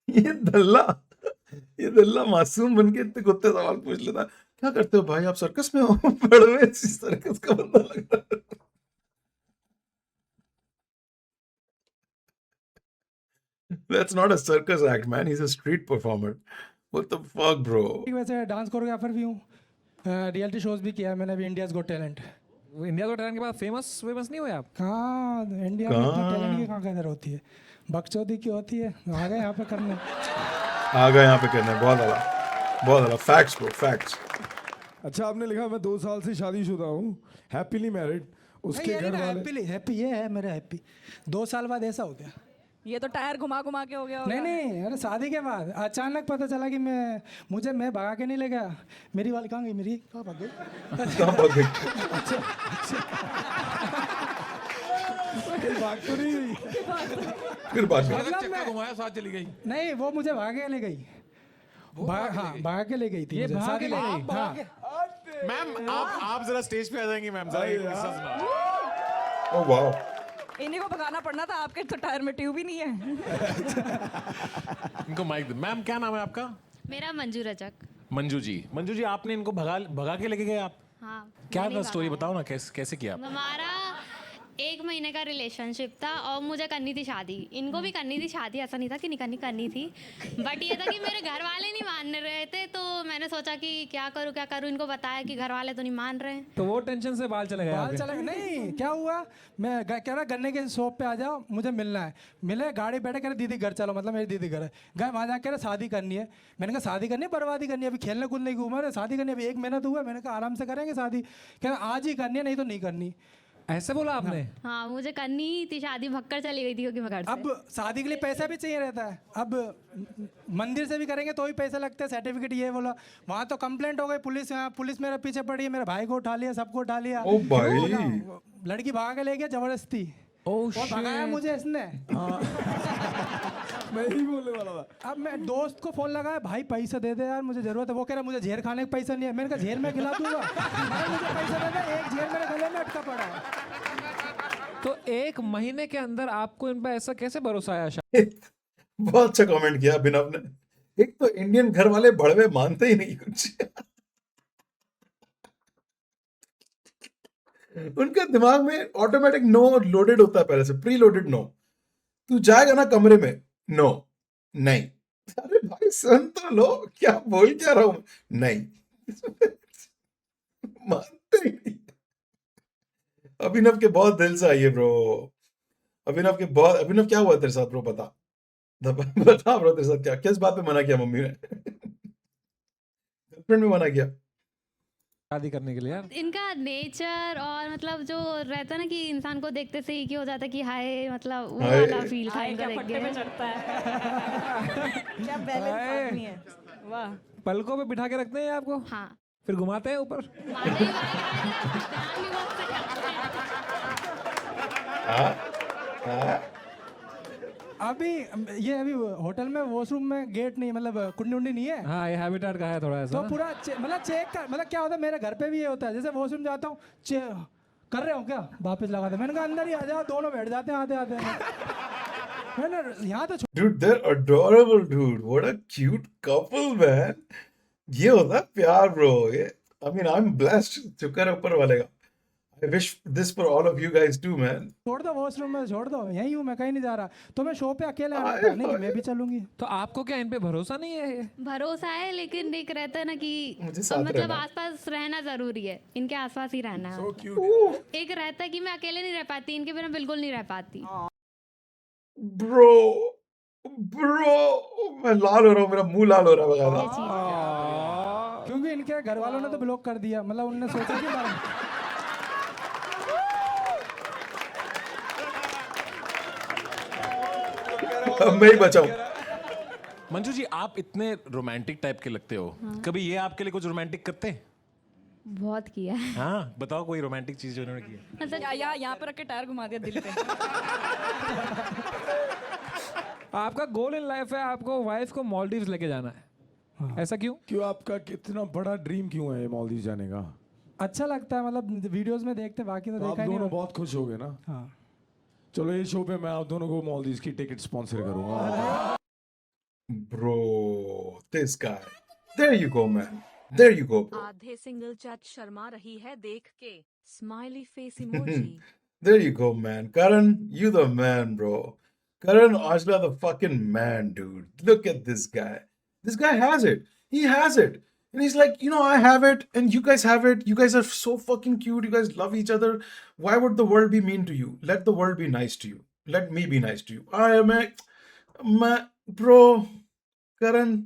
Speaker 2: ये दल्ला मासूम बन के इतने कुत्ते सवाल पूछ लेता। क्या करते हो भाई आप सर्कस में हो? बड़वे सर्कस का बंदा लग रहा है। That's not a circus act, man. He's a street performer. What the fuck, bro?
Speaker 7: वैसे डांस कोरियोग्राफर भी हूँ, रियलिटी शोज भी किया है मैंने अभी, इंडियाज गॉट टैलेंट।
Speaker 1: इंडिया को टैलेंट के बाद फेमस नहीं हुए आप?
Speaker 7: कहाँ इंडिया में इतना टैलेंट की कहाँ कदर होती है, बकचोदी की होती है। आ गए यहाँ पे करने।
Speaker 2: आ गए यहाँ पे करने। बहुत ज़्यादा फैक्ट्स ब्रो, फैक्ट्स।
Speaker 3: अच्छा आपने लिखा मैं 2 साल से शादीशुदा हूँ, हैप्पीली मैरिड, उसके घर वाले
Speaker 7: हैप्पी हैप्पी ये है मेरा हैप्पी 2 साल बाद ऐसा हो गया
Speaker 6: ये तो टायर घुमा घुमा के हो गया
Speaker 7: नहीं
Speaker 6: होगा।
Speaker 7: नहीं अरे शादी के बाद अचानक पता चला कि मैं भगा के नहीं ले गया मेरी वाली कहाँ गई मेरी कहाँ भाग गई
Speaker 2: कहाँ भाग गई?
Speaker 3: कहीं भाग तो नहीं गई
Speaker 2: फिर बात कर।
Speaker 3: मतलब चक्का घुमाया साथ चली गई
Speaker 7: नहीं वो मुझे भगा के ले गई भगा के ले गई थी
Speaker 1: ये
Speaker 7: मुझे,
Speaker 1: भगा
Speaker 7: शादी
Speaker 1: के ले
Speaker 7: में।
Speaker 1: गई?
Speaker 7: हाँ
Speaker 4: मैम आप जरा स्टेज पे आ जाएंगी मैम जरा ये किस्सा सुनाओ।
Speaker 2: Oh wow.
Speaker 6: इन्हीं को भगाना पड़ना था, आपके तो टायर में ट्यूब ही नहीं है।
Speaker 4: इनको माइक दे। मैम क्या नाम है आपका?
Speaker 9: मेरा मंजू रजक।
Speaker 4: मंजू जी आपने इनको भगा के लेके गए आप?
Speaker 9: हाँ
Speaker 4: क्या
Speaker 9: मैंने
Speaker 4: था
Speaker 9: ही
Speaker 4: स्टोरी
Speaker 9: भगाया।
Speaker 4: बताओ ना, कैसे किया आप?
Speaker 9: हमारा 1 महीने का रिलेशनशिप था और मुझे करनी थी शादी, इनको भी करनी थी शादी, ऐसा नहीं था कि नहीं करनी थी, बट ये था कि मेरे घर वाले नहीं मान रहे थे, तो मैंने सोचा कि क्या करूँ, इनको बताया कि घर वाले तो नहीं मान रहे हैं।
Speaker 1: तो वो टेंशन से बाल चले गए
Speaker 7: बाल
Speaker 1: आपके?
Speaker 7: चला नहीं क्या हुआ मैं कह रहा गन्ने के शॉप पे आ जाओ मुझे मिलना है मिले गाड़ी बैठे कह रहे दीदी घर चलो मतलब मेरी दीदी घर है गए वहाँ जाके कह रहे शादी करनी है मैंने कहा शादी करनी है बर्बादी करनी है अभी खेलने कूदने की उम्र है शादी करनी है अभी 1 महीना तो हुआ मैंने कहा आराम से करेंगे शादी कह रहे आज ही करनी है नहीं तो नहीं करनी
Speaker 1: ऐसे बोला आपने?
Speaker 9: हाँ मुझे करनी ही थी शादी, भक्कर चली गई थी क्योंकि मैं घर से।
Speaker 7: अब शादी के लिए पैसा भी चाहिए रहता है अब मंदिर से भी करेंगे तो भी पैसे लगते हैं सर्टिफिकेट ये बोला वहाँ तो कंप्लेंट हो गई पुलिस मेरे पीछे पड़ी है मेरे भाई को उठा लिया सबको उठा लिया
Speaker 2: ओ भाई।
Speaker 7: लड़की भागा के ले गया जबरदस्ती
Speaker 1: ओह
Speaker 7: और भगाया मुझे इसने
Speaker 3: मैं ही बोलने वाला था
Speaker 7: अब मैं दोस्त को फोन लगाया भाई पैसा दे दे यार मुझे जरूरत है वो कह रहा मुझे झेर खाने का पैसा नहीं है मैंने कहा झेर में खिला दूंगा अरे मुझे पैसा दे दे एक झेर मेरे गले में अटका पड़ा है
Speaker 1: तो 1 महीने के अंदर आपको इन पर ऐसा कैसे भरोसा आया? शायद
Speaker 2: बहुत अच्छा कमेंट किया अभिनव ने। एक तो इंडियन घर वाले भड़वे मानते ही नहीं कुछ। उनके दिमाग में ऑटोमेटिक नो लोडेड होता है पहले से, प्री लोडेड नो। तू जाएगा ना कमरे में, नो नहीं। अरे भाई सुन तो लो, क्या बोल क्या रहा हूं नहीं। मानते ही नहीं। अभिनव के बहुत दिल से आई है ब्रो। अभिनव क्या हुआ तेरे साथ ब्रो? बता ब्रो तेरे साथ क्या किस बात पे मना किया मम्मी ने? गर्लफ्रेंड में मना किया
Speaker 1: शादी करने के लिए यार?
Speaker 9: इनका नेचर और मतलब जो रहता है ना कि इंसान को देखते से ही हो जाता है कि हाय, मतलब वो
Speaker 2: हाय।
Speaker 9: वाला फील था
Speaker 6: हाय,
Speaker 9: इनको
Speaker 6: क्या
Speaker 9: देख
Speaker 6: फट्टे पे
Speaker 9: के।
Speaker 6: चढ़ता है। क्या बैलेंस आदमी है, वाह।
Speaker 1: पलकों पे बिठा के रखते हैं आपको,
Speaker 9: हाँ
Speaker 1: फिर घुमाते हैं ऊपर?
Speaker 9: ध्यान भी बहुत से करते हैं।
Speaker 7: अभी ये अभी होटल में वॉशरूम में गेट नहीं मतलब कुंडी उंडी नहीं है
Speaker 1: हाँ, ये हैबिटेट का है थोड़ा ऐसा
Speaker 7: तो
Speaker 1: ना?
Speaker 7: पूरा मतलब चेक कर मतलब क्या होता है मेरे घर पे भी ये होता है जैसे वॉशरूम जाता हूँ कर रहे हो क्या वापस लगा दे मैंने कहा अंदर ही आ जाओ दोनों बैठ जाते हैं आते आते मैंने यहाँ तो
Speaker 2: dude, they're adorable, dude. What a cute couple, man. ये होता है प्यार ब्रो। ये I mean, I'm blessed. शुक्र है ऊपर वाले का। I wish this for all of you guys too, man.
Speaker 7: छोड़ दो वॉशरूम में छोड़ दो यहीं हूँ मैं कहीं नहीं जा रहा तो मैं शो पे अकेले
Speaker 2: आए,
Speaker 7: नहीं कि मैं भी चलूंगी
Speaker 1: तो आपको क्या इन पे भरोसा नहीं है?
Speaker 9: भरोसा है लेकिन एक रहता है ना कि
Speaker 2: मुझे साथ
Speaker 9: मतलब
Speaker 2: रहना।
Speaker 9: आसपास रहना जरूरी है, इनके आसपास ही रहना है। एक रहता है कि मैं अकेले नहीं रह पाती, इनके बिना बिल्कुल नहीं रह पाती।
Speaker 2: Bro, मैं लाल हो रहा हूँ, मेरा मुंह लाल हो रहा है
Speaker 9: ये
Speaker 2: बकायदा।
Speaker 9: चीज है।
Speaker 7: क्योंकि इनके घर वालों ने तो ब्लॉक कर दिया मतलब उनने सोचा कि
Speaker 2: मैं ही बचाऊं।
Speaker 4: मंजू जी आप इतने रोमांटिक टाइप के लगते हो, कभी ये आपके लिए कुछ रोमांटिक करते हैं?
Speaker 9: बहुत किया है।
Speaker 4: हाँ बताओ कोई रोमांटिक चीज जो उन्होंने की है।
Speaker 9: मतलब
Speaker 6: यहाँ पे रख के टायर घुमा दिया दिल पे।
Speaker 1: आपका गोल इन लाइफ है आपको वाइफ को मालदीव्स लेके जाना है, ऐसा क्यों?
Speaker 3: क्यों आपका कितना बड़ा ड्रीम क्यों है मालदीव जाने का?
Speaker 7: अच्छा लगता है मतलब वीडियोस में देखते बाकी तो
Speaker 3: तो आप
Speaker 7: देखा ही नहीं
Speaker 3: दोनों बहुत खुश हो गए ना?
Speaker 7: हाँ
Speaker 3: चलो ये शो पे मैं आप दोनों को मालदीव की टिकट स्पॉन्सर करूंगा।
Speaker 2: Bro, this guy. There you go, man. There you go, bro.
Speaker 10: आधे सिंगल चैट शर्मा रही है देख के, smiley face emoji.
Speaker 2: There you go, man. Karan, you the man, bro. Karan Aujla, the fucking man, dude. Look at this guy. This guy has it. He has it. And he's like, you know, I have it, and you guys have it. You guys are so fucking cute. You guys love each other. Why would the world be mean to you? Let the world be nice to you. Let me be nice to you. I am a bro, Karan.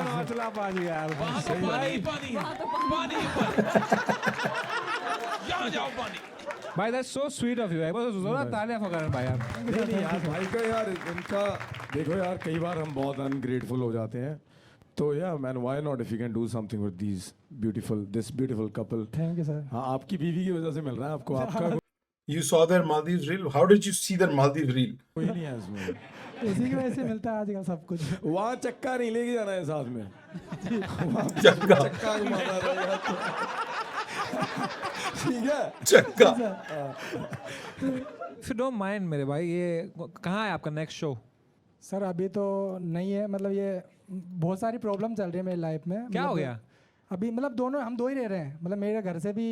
Speaker 1: और चला पाजी यार
Speaker 5: वहाँ तो पानी पानी पानी यहाँ जाओ पानी।
Speaker 1: भाई that's so sweet of you यार बस जोरा तालियां फकरन भाई यार
Speaker 3: नहीं यार भाई का यार इनका देखो यार कई बार हम बहुत अनग्रेटफुल हो जाते हैं तो या man why not if you can do something with this beautiful couple.
Speaker 7: Thank you sir.
Speaker 3: हाँ आपकी बीवी की वजह से मिल रहा है आपको, आपका
Speaker 2: You saw their Maldives reel? How did you see their Maldives reel?
Speaker 3: कोई नहीं है इसमें।
Speaker 7: इसी की वजह से मिलता है आजकल सब कुछ।
Speaker 3: वहाँ चक्का नहीं लेके जाना है साथ में।
Speaker 2: चक्का
Speaker 3: चक्का घुमाता रहेगा तो। ठीक है
Speaker 2: चक्का।
Speaker 1: इफ यू डोंट माइंड मेरे भाई ये कहाँ है आपका नेक्स्ट शो?
Speaker 7: सर अभी तो नहीं है, मतलब ये बहुत सारी प्रॉब्लम चल रही है मेरी लाइफ में।
Speaker 1: क्या हो
Speaker 7: मतलब
Speaker 1: गया?
Speaker 7: अभी मतलब दोनों हम दो ही रह रहे हैं, मतलब मेरे घर से भी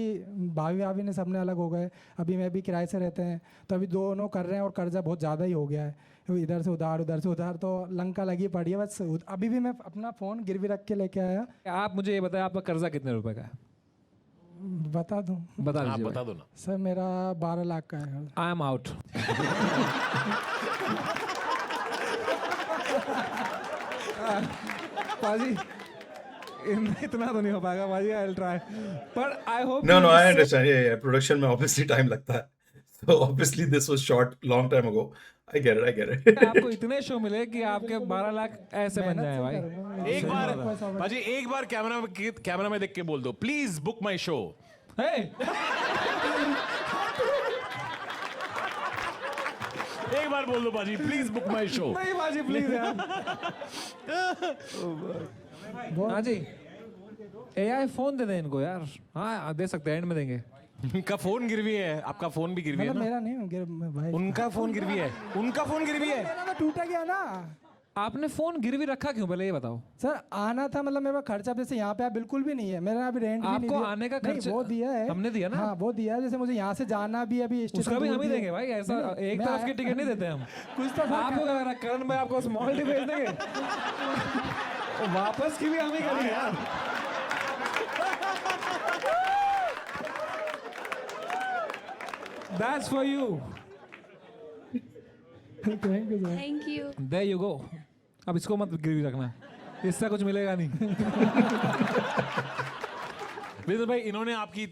Speaker 7: भाभी भाभी ने सबने अलग हो गए, अभी मैं भी किराए से रहते हैं, तो अभी दोनों कर रहे हैं और कर्जा बहुत ज़्यादा ही हो गया है, इधर से उधर तो लंका लगी पड़ी है बस। अभी भी मैं अपना फ़ोन गिरवी रख के लेके आया।
Speaker 1: आप मुझे ये बताएं आपका कर्जा कितने रुपए का है?
Speaker 7: बता दूँ?
Speaker 1: बता
Speaker 4: आप
Speaker 1: दीजिए
Speaker 4: बता दो ना।
Speaker 7: सर मेरा 12 लाख का है।
Speaker 1: I am out. पाजी इतना तो नहीं हो पाएगा पाजी, I will try but I hope
Speaker 2: No, I understand. Yeah. Production में obviously time लगता है. So obviously this was shot long time ago. I get it.
Speaker 1: आपको इतने शो मिले कि आपके 12 लाख ऐसे बन जाए भाई।
Speaker 4: एक बार बाजी एक बार कैमरा में देख के बोल दो प्लीज बुक माय शो। एक बार बोल दो बाजी प्लीज बुक माय शो।
Speaker 1: नहीं बाजी प्लीज यार। हाँ जी AI फोन दे दें इनको यार। हाँ दे सकते हैं, एंड में देंगे।
Speaker 4: उनका फोन गिरवी है, आपका फोन भी गिरवी है
Speaker 7: मतलब
Speaker 4: ना?
Speaker 7: मेरा नहीं भाई,
Speaker 4: उनका फोन गिरवी है, उनका फोन गिरवी है।
Speaker 7: मेरा तो टूटा गया ना।
Speaker 1: आपने फोन गिरवी रखा क्यों पहले ये बताओ?
Speaker 7: सर आना था, मतलब मेरा खर्चा जैसे यहाँ पे बिल्कुल भी नहीं है, मेरा अभी रेंट भी नहीं
Speaker 1: आपको
Speaker 7: दिया।
Speaker 1: आने का
Speaker 7: नहीं,
Speaker 1: खर्चा
Speaker 7: वो दिया है,
Speaker 1: हमने दिया ना?
Speaker 7: हाँ वो दिया है, जैसे मुझे यहाँ से जाना भी अभी
Speaker 1: उसका भी हम ही देंगे भाई, ऐसा एक तरफ की टिकट नहीं देते हम।
Speaker 7: कुछ तो
Speaker 1: आपको क्या लग रहा है करण भाई आपको स्मॉल टी भेज देंगे? वापस की भी हम ही करेंगे यार। That's for you.
Speaker 7: Thank you sir.
Speaker 9: Thank you.
Speaker 1: There you go. अब इसको मत गिरवी रखना, इससे कुछ मिलेगा नहीं।
Speaker 4: विजय भाई इन्होंने आपके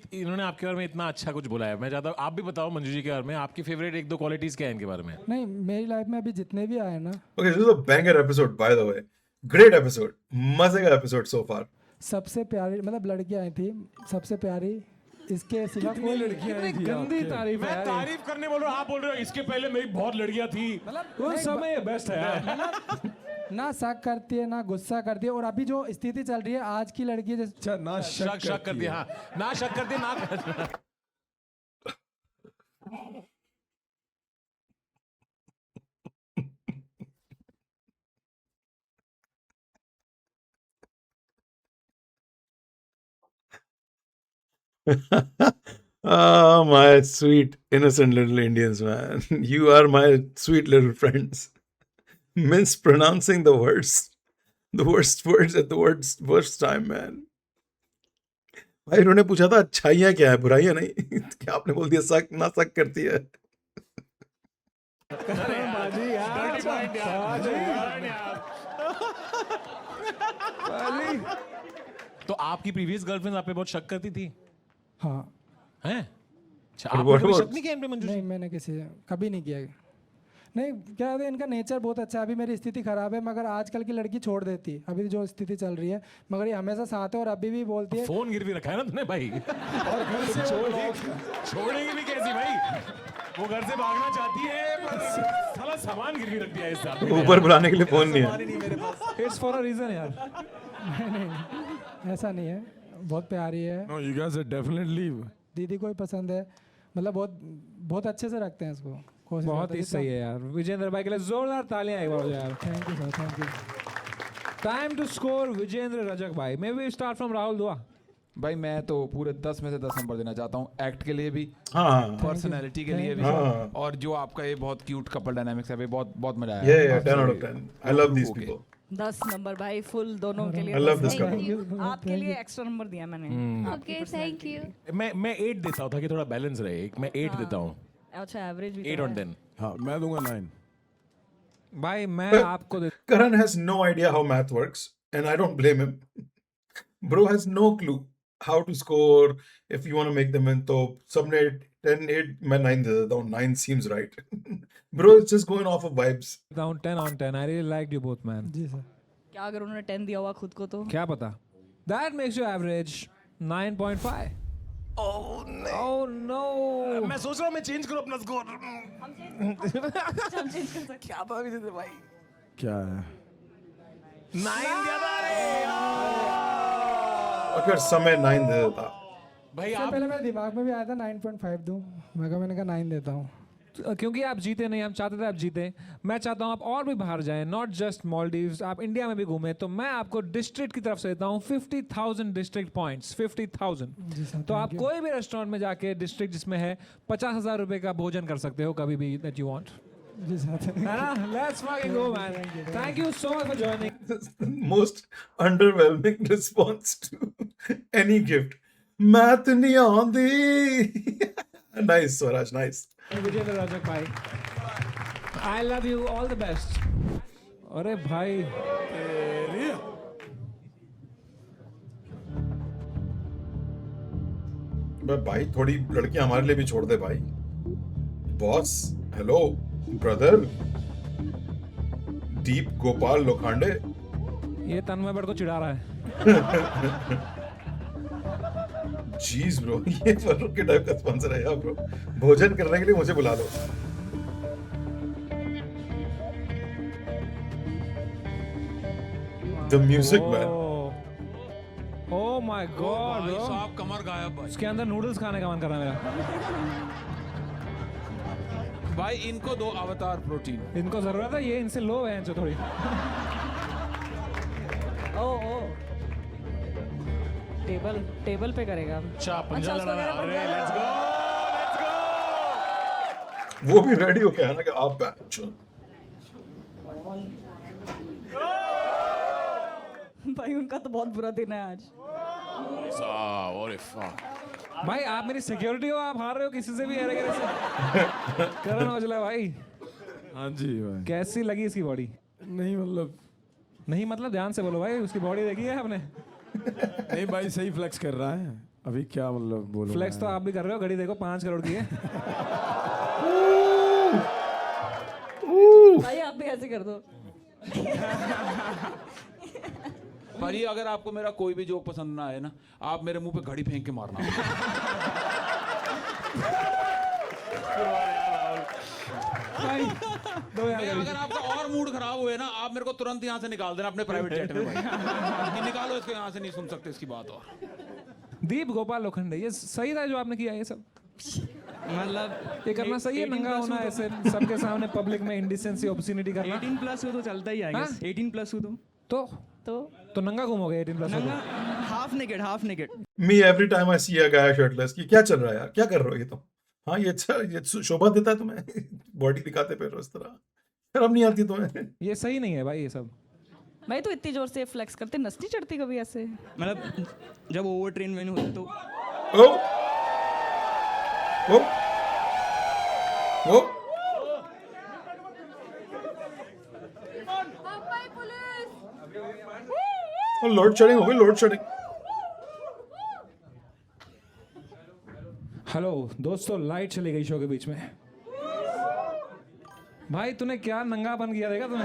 Speaker 4: बारे में इतना अच्छा कुछ बोला है, मैं चाहता हूँ आप भी बताओ मंजू जी के बारे में, आपकी फेवरेट एक दो क्वालिटीज क्या है इनके बारे में?
Speaker 7: नहीं मेरी लाइफ में अभी जितने भी आए ना।
Speaker 2: Okay, this is a banger episode by the way. Great episode. मजे का episode so far.
Speaker 7: सबसे प्यारी मतलब लड़कियां आई थी, सबसे प्यारी इसके सिवा कोई लड़कियां आई थी।
Speaker 1: गंदी तारीफ है
Speaker 4: मैं
Speaker 1: यार।
Speaker 4: तारीफ करने बोल रहा हूँ, आप बोल रहे हो इसके पहले मेरी बहुत लड़कियां थी।
Speaker 1: उस समय बेस्ट है यार।
Speaker 7: ना शक करती है ना गुस्सा करती है, और अभी जो स्थिति चल रही है आज की लड़की जैसे
Speaker 3: अच्छा ना
Speaker 4: शक कर दिया, हाँ ना शक कर दिया ना
Speaker 2: Oh, my sweet innocent little Indians, man. You are my sweet little friends. Mispronouncing the worst words at the worst time, man. भाई उन्होंने पूछा था अच्छाइयाँ क्या है, बुराइयाँ नहीं। क्या आपने बोल दिया शक ना शक करती है।
Speaker 1: बाजी यार, बाजी।
Speaker 4: तो आपकी प्रीवियस गर्लफ्रेंड आप पे बहुत शक करती थी?
Speaker 7: हाँ
Speaker 4: हैं? अच्छा,
Speaker 2: But
Speaker 4: आपने
Speaker 2: what
Speaker 4: कभी
Speaker 2: about-
Speaker 4: शक नहीं किया इन पे मंजू जी?
Speaker 7: नहीं मैंने किसी कभी नहीं किया। नहीं क्या है, इनका नेचर बहुत अच्छा है। अभी मेरी स्थिति खराब है मगर आजकल की लड़की छोड़ देती है, अभी जो स्थिति चल रही है, मगर ये हमेशा साथ है और अभी भी बोलती है।
Speaker 4: फोन गिरवी रखा है ना तूने भाई? छोड़ेगी भी कैसी भाई? वो घर से भागना चाहती है पर साला सामान गिरवी रख दिया है इस साथ में।
Speaker 2: ऊपर बुलाने के लिए फोन नहीं है।
Speaker 1: It's for a reason यार।
Speaker 7: नहीं ऐसा नहीं है, बहुत प्यारी है।
Speaker 3: No, you guys are definitely
Speaker 7: दीदी को ही पसंद है, मतलब बहुत अच्छे से रखते हैं इसको। कोशिश
Speaker 1: बहुत
Speaker 7: करते
Speaker 1: ही
Speaker 7: हैं
Speaker 1: सही है यार। विजेंद्र भाई के लिए जोरदार तालियां एक बार हो यार।
Speaker 7: Thank you sir, thank you.
Speaker 1: Time to score Vijendra Rajak भाई। Maybe start from Rahul Dua.
Speaker 5: भाई मैं तो पूरे 10 में से 10 नंबर देना चाहता हूँ, एक्ट के लिए भी,
Speaker 2: हाँ
Speaker 5: पर्सनैलिटी के लिए भी,
Speaker 2: हाँ।
Speaker 5: और जो आपका ये बहुत क्यूट कपल डायनामिक्स है, बहुत बहुत मजा आया।
Speaker 2: Yeah, 10 out of 10. I love these people.
Speaker 6: 10 number भाई फुल दोनों के लिए।
Speaker 2: I love this
Speaker 6: Thank
Speaker 2: couple.
Speaker 6: you. आपके लिए एक्स्ट्रा नंबर दिया मैंने।
Speaker 9: Okay thank you.
Speaker 4: मैं 8 देता हूँ ताकि थोड़ा बैलेंस रहे। मैं 8 देता हूँ,
Speaker 6: अच्छा एवरेज भी
Speaker 4: 8 on 10।
Speaker 3: हाँ मैं दूंगा 9।
Speaker 1: भाई मैं आपको
Speaker 2: Karan has no idea how math works. and I don't blame him. Bro has no clue how to score. If you want to make them in, तो सबने 10, 8, मैं 9 दे देता हूँ. 9 seems right. Bro is just going off of vibes.
Speaker 1: Down 10 on 10. I really liked you both, man.
Speaker 7: जी sir.
Speaker 6: क्या अगर उन्होंने 10 दिया हुआ खुद को तो
Speaker 1: क्या पता? That makes you average 9.5. Oh no.
Speaker 4: मैं सोच रहा हूँ मैं चेंज करूँ अपना स्कोर।
Speaker 1: क्या था अभी से भाई?
Speaker 3: क्या है?
Speaker 4: 9 दिया था रे।
Speaker 2: अगर समय 9 दे देता.
Speaker 4: भाई
Speaker 7: इससे
Speaker 4: आप
Speaker 7: पहले मेरे दिमाग में भी आया था 9.5 दूं. मैंने कहा 9 देता हूँ.
Speaker 1: क्योंकि आप जीते नहीं, हम चाहते थे आप जीते. मैं चाहता हूँ आप और भी बाहर जाएं, नॉट जस्ट मॉलडीव्स, आप इंडिया में भी घूमें. तो मैं आपको डिस्ट्रिक्ट की तरफ से देता हूँ 50,000 डिस्ट्रिक्ट पॉइंट्स. 50,000. तो आप कोई भी रेस्टोरेंट में जाके डिस्ट्रिक्ट जिसमें है 50,000 रुपए का भोजन कर सकते हो कभी भी दैट यू वांट.
Speaker 7: जी सर.
Speaker 1: है ना? Let's fucking go, man. Thank you so much for joining.
Speaker 2: Most underwhelming response to any gift. Math नहीं आंदी. Nice, Swaraj. Nice.
Speaker 1: विजय रजक भाई, I love you, all the best. अरे भाई
Speaker 2: भाई थोड़ी लड़कियां हमारे लिए भी छोड़ दे भाई. Boss, hello brother. Deep Gopal Lokhande.
Speaker 1: ये तन्मय बड़ को चिढ़ा रहा है.
Speaker 2: जीज ब्रो, ये फर्रुख के टाइप का स्पॉन्सर है यार ब्रो. भोजन करने के लिए मुझे बुला लो. The music man.
Speaker 1: Oh my God,
Speaker 5: भाई
Speaker 1: bro.
Speaker 5: साहब कमर गायब भाई.
Speaker 1: उसके अंदर नूडल्स खाने का मन कर रहा है मेरा.
Speaker 5: भाई इनको दो अवतार प्रोटीन.
Speaker 1: इनको जरूरत है, ये इनसे लो है जो थोड़ी.
Speaker 6: ओ टेबल पे करेगा.
Speaker 4: अच्छा पंजा
Speaker 6: उसको
Speaker 4: लड़ा
Speaker 6: मेरा
Speaker 4: अरे
Speaker 6: पंजा
Speaker 4: लेट्स गो
Speaker 2: वो भी रेडी हो गया ना कि आप बैच.
Speaker 6: भाई उनका तो बहुत बुरा दिन है आज.
Speaker 1: भाई आप मेरी सिक्योरिटी हो, आप हार रहे हो किसी से भी. अरे से करण औजला भाई,
Speaker 3: हाँ जी भाई.
Speaker 1: कैसी लगी इसकी बॉडी?
Speaker 3: नहीं मतलब
Speaker 1: नहीं मतलब ध्यान से बोलो भाई, उसकी बॉडी देखी है आपने?
Speaker 3: नहीं भाई सही फ्लेक्स कर रहा है. अभी क्या मतलब बोलूं.
Speaker 1: फ्लेक्स तो आप भी कर रहे हो. घड़ी देखो 5 करोड़ की है.
Speaker 6: भाई आप भी ऐसे कर दो.
Speaker 5: भाई अगर आपको मेरा कोई भी जोक पसंद ना आए ना, आप मेरे मुंह पे घड़ी फेंक के मारना. भाई, अगर आपका और मूड खराब हुए ना, आप मेरे को तुरंत यहाँ से निकाल देना अपने प्राइवेट जेट में. भाई कि निकालो इसको यहाँ से, नहीं सुन सकते इसकी बात. और
Speaker 1: दीप गोपाल लोखंडे, ये सही था जो आपने किया ये सब? मतलब ये करना सही है, नंगा होना ऐसे सबके सामने पब्लिक में, इंडिसेंसी ऑब्स्सिनिटी करना.
Speaker 11: 18 प्लस हो तो चलता ही आएगा. 18 प्लस हो
Speaker 1: तो नंगा घूमोगे 18 plus.
Speaker 11: Half naked.
Speaker 2: Me every time I see a guy shirtless कि क्या चल रहा है यार, क्या कर रहे हो ये तुम? हाँ ये अच्छा, ये शोभा देता है तुम्हें. बॉडी दिखाते पे रोज तरह. शर्म नहीं आती तुम्हें?
Speaker 1: ये सही नहीं है भाई ये सब.
Speaker 6: भाई तो इतनी जोर से फ्लेक्स करते, नसती चढ़ती कभी ऐसे?
Speaker 11: मतलब जब ओवर ट्रेन मैंने होता तो
Speaker 2: ओ ओ ओ लोड शेडिंग हो गई, लोड शेडिंग.
Speaker 1: हेलो दोस्तों, लाइट चली गई शो के बीच में. भाई तूने क्या नंगापन किया, देखा तूने?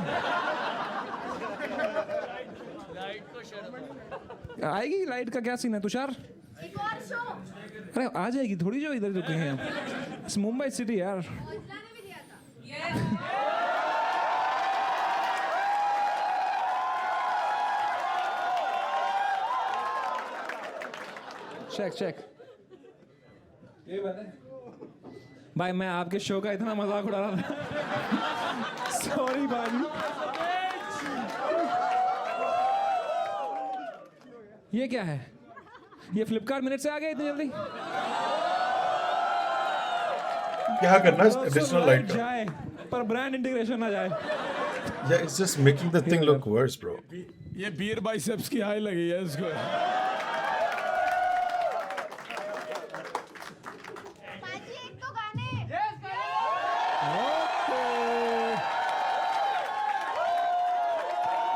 Speaker 1: आएगी लाइट का क्या सीन है तुषार? अरे आ जाएगी थोड़ी, जो इधर रुके हैं हम. मुंबई सिटी यार. चेक भाई, मैं आपके शो का इतना मजाक उड़ा रहा था. सॉरी भाई. ये क्या है? ये फ्लिपकार्ट मिनट से आ गया इतनी जल्दी?
Speaker 2: क्या करना है एडिशनल लाइट का?
Speaker 1: जाए पर ब्रांड इंटीग्रेशन ना जाए.
Speaker 2: Yeah, it's just making the thing look worse, bro.
Speaker 3: ये बियर बाइसेप्स की हाई लगी है इसको.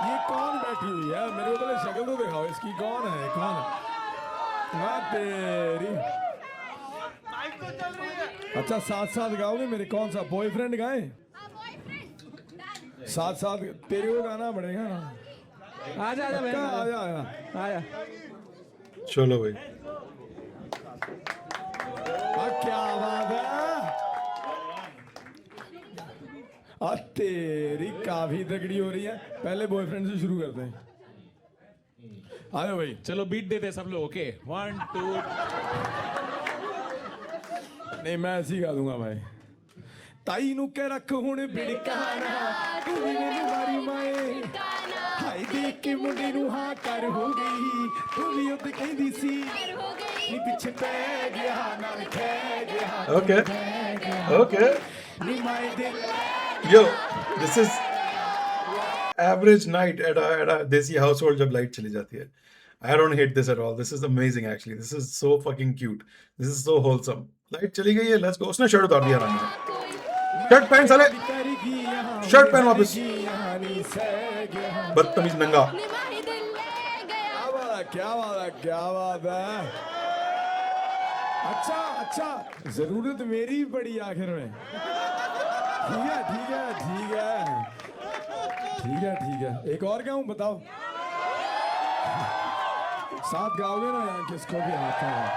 Speaker 3: ये कौन बैठी हुई है? मेरे को तो हाँ तेरी। अच्छा साथ साथ गाओगे मेरे? कौन सा बॉयफ्रेंड गाए? साथ साथ तेरे को गाना पड़ेगा ना।
Speaker 1: आजा आजा बहन,
Speaker 3: आजा आजा
Speaker 1: आजा।
Speaker 2: चलो भाई।
Speaker 3: क्या बात है। तेरी काफी तगड़ी हो रही है। पहले बॉयफ्रेंड से शुरू करते हैं। आयो भाई।
Speaker 4: चलो बीट देते हैं सब लोग। ओके 1 2।
Speaker 3: नहीं मैं ऐसे ही गा दूंगा भाई। ताई नु के रख हुण बिड़काना, तू भी मेरी मारी माए। हाय देख के मुंडे नु हां कर हो गई, तू भी उद कहदी सी नी पीछे पै गया नाल खे गया।
Speaker 2: Okay. Okay.
Speaker 3: नी माए दे।
Speaker 2: Yo, this is average night at a desi household जब light चली जाती है. I don't hate this at all. This is amazing actually. This is so fucking cute. This is so wholesome. Light चली गई है, let's go. उसने shirt उतार दिया आराम से. शर्ट पहन साले. शर्ट पहन वापस. बदतमीज नंगा.
Speaker 3: क्या बात है। अच्छा जरूरत मेरी ही पड़ी आखिर में। ठीक है। एक और गाऊं बताओ? साथ गाओगे ना यार? किसको भी आता है।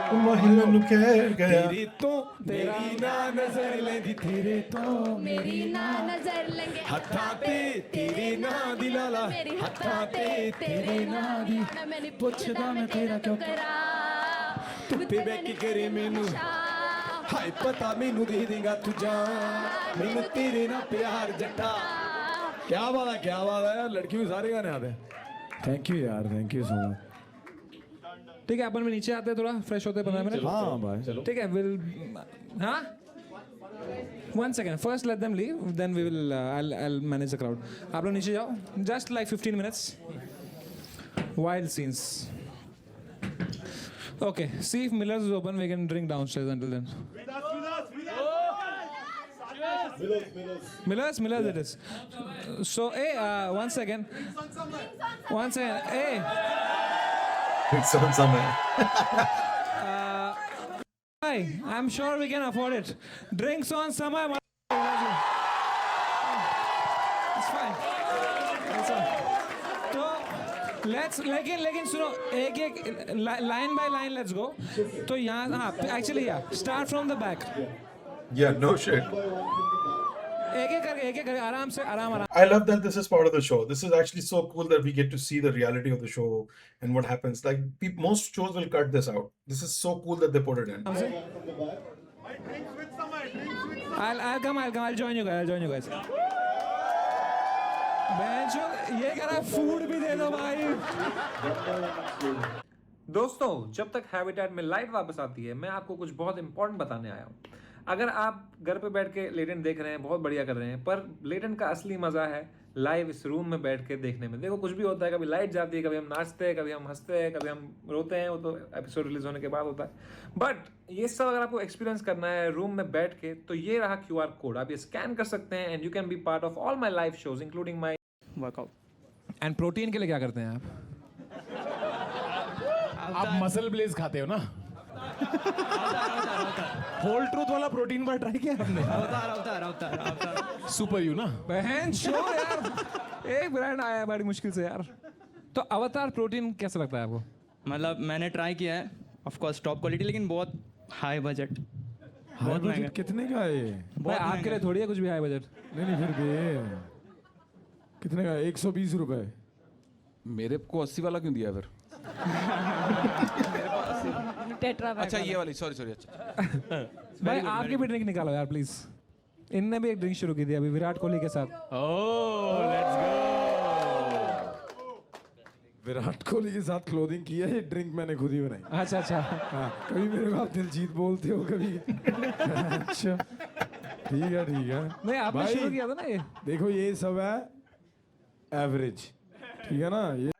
Speaker 2: महीना नु कह गया.
Speaker 3: तेरी तो मेरी ना नजर लेंदी, तेरे तो मेरी ना
Speaker 9: नजर लेंगे
Speaker 3: हत्था ते तेरे ना दिलाला, हत्था ते तेरे ना दी
Speaker 9: मैंने
Speaker 3: पुछदा मैं तेरा क्यों
Speaker 9: करा
Speaker 3: तू पे बैठ करे मैनू हाय पता मैनू दे देगा तू जान मैनू तेरे ना प्यार जट्टा। क्या बात है यार। लड़की भी सारे गाने आते हैं। थैंक यू यार, थैंक यू सो मच।
Speaker 1: ठीक है, अपन में नीचे आते हैं, थोड़ा फ्रेश होते हैं 15 मिनट।
Speaker 3: हाँ भाई
Speaker 1: ठीक है, विल हाँ 1 second, first let them leave, then we will I'll manage the crowd. आप लोग नीचे जाओ, just like 15 minutes. Wild scenes. Okay, see if Miller's is open, we can drink downstairs until then. Miller's it is. So hey, 1 second, hey.
Speaker 2: It's on somewhere.
Speaker 1: Hi, I'm sure we can afford it. Drinks on Samay. It's fine. It's fine. So let's लेकिन सुनो, एक line by line let's go. तो यहाँ हाँ actually yeah, start from the back.
Speaker 2: Yeah, no shit.
Speaker 1: एक करके आराम से आराम.
Speaker 2: I love that this is part of the show. This is actually so cool that we get to see the reality of the show and what happens. Like most shows will cut this out. This is so cool that they put it in.
Speaker 1: I'll come. I'll join you guys. बेंचो ये कह रहा food भी दे दो भाई.
Speaker 12: दोस्तों, जब तक habitat में लाइट वापस आती है, मैं आपको कुछ बहुत इंपॉर्टेंट बताने आया हूँ. अगर आप घर पे बैठ के लेटेंट देख रहे हैं, बहुत बढ़िया कर रहे हैं, पर लेटेंट का असली मजा है लाइव इस रूम में बैठ के देखने में. देखो कुछ भी होता है, कभी लाइट जाती है, कभी हम नाचते हैं, कभी हम हंसते हैं, कभी हम रोते हैं, वो तो एपिसोड रिलीज होने के बाद होता है. बट ये सब अगर आपको एक्सपीरियंस करना है रूम में बैठ के, तो ये रहा QR कोड. आप ये स्कैन कर सकते हैं and you can be part of all my live shows including my
Speaker 11: workout.
Speaker 1: And protein के लिए क्या करते हैं
Speaker 4: आप मसल ब्लेज खाते हो ना? होल ट्रूथ वाला प्रोटीन बार ट्राई किया आपने?
Speaker 11: अवतार
Speaker 4: सुपर यू ना
Speaker 1: बहन शो यार. एक ब्रांड आया है बड़ी मुश्किल से यार. तो अवतार प्रोटीन कैसा लगता है आपको?
Speaker 11: मतलब मैंने ट्राई किया है, ऑफ कोर्स टॉप क्वालिटी, लेकिन बहुत हाई बजट. बहुत महंगा.
Speaker 3: कितने का है?
Speaker 1: भाई आपके लिए थोड़ी है कुछ भी हाई बजट.
Speaker 3: नहीं फिर भी कितने का? 120 रुपए.
Speaker 5: मेरे को 80 वाला क्यों दिया फिर?
Speaker 6: Tetra pack.
Speaker 5: अच्छा ये वाली, सॉरी. अच्छा
Speaker 1: भाई आपकी भी ड्रिंक निकालो यार प्लीज. इनने भी एक ड्रिंक शुरू की थी अभी विराट कोहली के साथ.
Speaker 4: ओह लेट्स गो.
Speaker 3: विराट कोहली के साथ क्लोथिंग की है. ये ड्रिंक मैंने खुद ही बनाई.
Speaker 1: अच्छा.
Speaker 3: हाँ, कभी मेरे को आप दिलजीत बोलते हो कभी. अच्छा ठीक है.
Speaker 1: नहीं आपने शुरू किया था ना ये.
Speaker 3: देखो ये सब है एवरेज. ठीक है ना ये.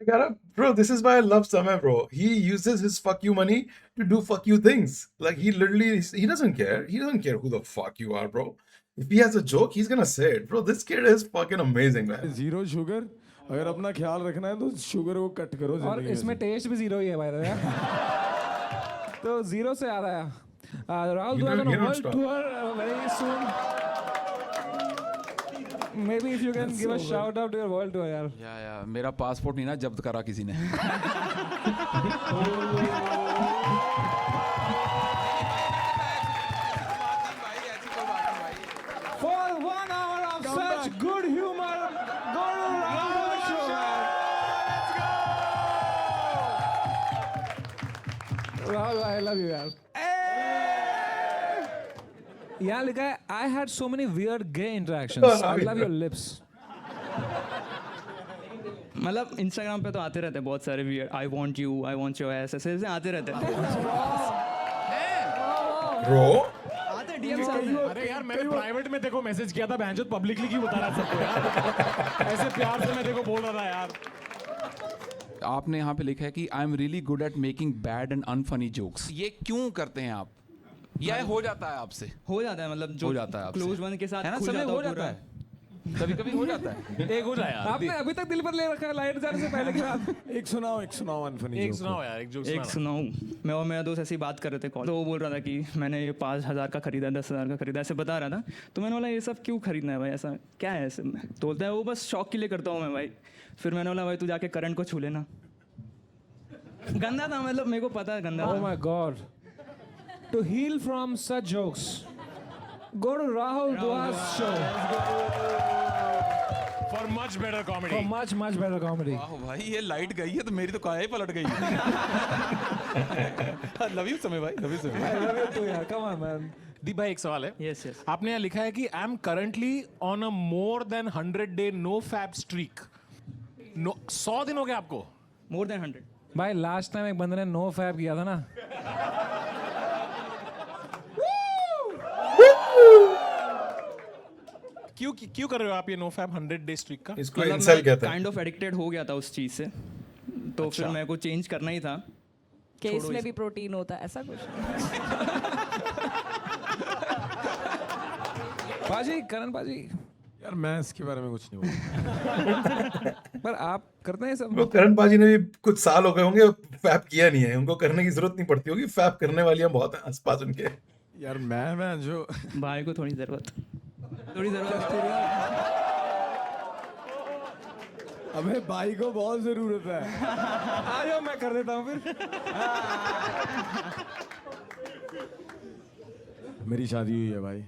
Speaker 2: Bro, this is why I love Samay, bro. He uses his fuck you money to do fuck you things. Like he literally, he doesn't care. He doesn't care who the fuck you are, bro. If he has a joke, he's gonna say it, bro. This kid is fucking amazing, man.
Speaker 3: Zero sugar, अगर अपना ख्याल रखना है तो sugar को cut करो
Speaker 1: और
Speaker 3: जिंदगी में
Speaker 1: इसमें
Speaker 3: से।
Speaker 1: टेस्ट भी जीरो ही है भाई यार। तो जीरो से आ रहा है। Rahul, do I
Speaker 2: don't-
Speaker 1: have a
Speaker 2: you don't
Speaker 1: world
Speaker 2: stop.
Speaker 1: tour very soon? Maybe if you can give a shout out to your world tour यार।
Speaker 5: या मेरा पासपोर्ट नहीं ना जब्त करा किसी ने।
Speaker 1: For 1 hour of such good humor, go to Rahul show man। Rahul, I love you यार। यहाँ लिखा है I had so many weird gay interactions. I love your lips.
Speaker 11: मतलब इंस्टाग्राम पे तो आते रहते हैं बहुत सारे wear, I want you, I want your S, ऐसे ऐसे आते रहते हैं।
Speaker 2: Bro,
Speaker 11: आते हैं डीएम आते हैं।
Speaker 4: अरे यार मैंने प्राइवेट में देखो मैसेज किया था, बहनचोद पब्लिकली क्यों बता रहा है सबको यार? ऐसे प्यार से मैं देखो बोल रहा था यार।
Speaker 5: आपने यहाँ पे लिखा है कि I am really good at making bad and unfunny jokes. ये क्यों करते हैं आप? यह हो जाता है आपसे?
Speaker 11: हो जाता है, मतलब जो
Speaker 5: हो जाता है आपसे।
Speaker 11: क्लोज वन के साथ
Speaker 5: है ना,
Speaker 11: खुल
Speaker 5: समय
Speaker 11: जाता
Speaker 5: हो
Speaker 11: पूरा।
Speaker 5: जाता है, कभी कभी हो जाता है।
Speaker 4: एक हो जाए यार।
Speaker 1: आपने अभी तक दिल पर ले रखा है लाइट जाने से पहले की बात।
Speaker 3: एक सुनाओ अनफनी
Speaker 4: एक सुनाओ यार, एक जोक
Speaker 11: एक
Speaker 4: सुनाओ।
Speaker 11: सुनाऊं, मैं और मेरा दोस्त ऐसी बात कर रहे थे कॉल, तो वो बोल रहा था कि मैंने ये 5,000 का खरीदा, 10,000 का खरीदा, ऐसे बता रहा था। तो मैंने बोला ये सब क्यों खरीदना है भाई, ऐसा क्या है ऐसे में? तो बोलता है वो बस शौक के लिए करता हूँ मैं भाई। फिर मैंने बोला भाई तू जाके करंट को छू लेना। गंदा था, मतलब मेरे को पता है गंदा
Speaker 1: Oh
Speaker 11: था।
Speaker 1: my God. To heal from such jokes, go to Rahul Dua's show
Speaker 4: For much better comedy.
Speaker 1: for much better comedy.
Speaker 5: वाह भाई, ये लाइट गई है तो मेरी तो काया ही पलट गई है। लव यू समय भाई, love you Samay.
Speaker 1: I love you too यार, come on man.
Speaker 4: दीप भाई एक सवाल है।
Speaker 11: Yes yes.
Speaker 4: आपने यहाँ लिखा है कि I am currently on a more than 100 day no fap streak. 100 दिन हो गए आपको?
Speaker 11: More than 100।
Speaker 1: भाई लास्ट टाइम एक बंदे ने नो फैब किया था ना।
Speaker 4: क्यों कर रहे हो आप ये नो फैप 100 डे स्ट्रीक का?
Speaker 2: इसको
Speaker 11: मतलब
Speaker 2: इंसल
Speaker 11: मैं
Speaker 2: कहते हैं।
Speaker 11: काइंड ऑफ एडिक्टेड हो गया था उस चीज़ से, तो फिर मेरे को चेंज करना ही था।
Speaker 6: कि इसमें भी प्रोटीन होता है ऐसा कुछ।
Speaker 1: पाजी, करण पाजी,
Speaker 3: यार मैं इसके बारे में कुछ नहीं बोलूंगा।
Speaker 1: पर आप करते हैं सब?
Speaker 2: वो करण पाजी ने भी कुछ साल हो गए होंगे फैप किया नहीं है, उनको करने की जरूरत नहीं पड़ती होगी। फैप करने वालियां बहुत हैं आसपास उनके।
Speaker 3: यार मैं जो
Speaker 11: भाई को थोड़ी ज़रूरत
Speaker 3: अबे भाई को बहुत जरूरत है।
Speaker 1: आ जाओ मैं कर देता हूँ फिर।
Speaker 3: मेरी शादी हुई है भाई,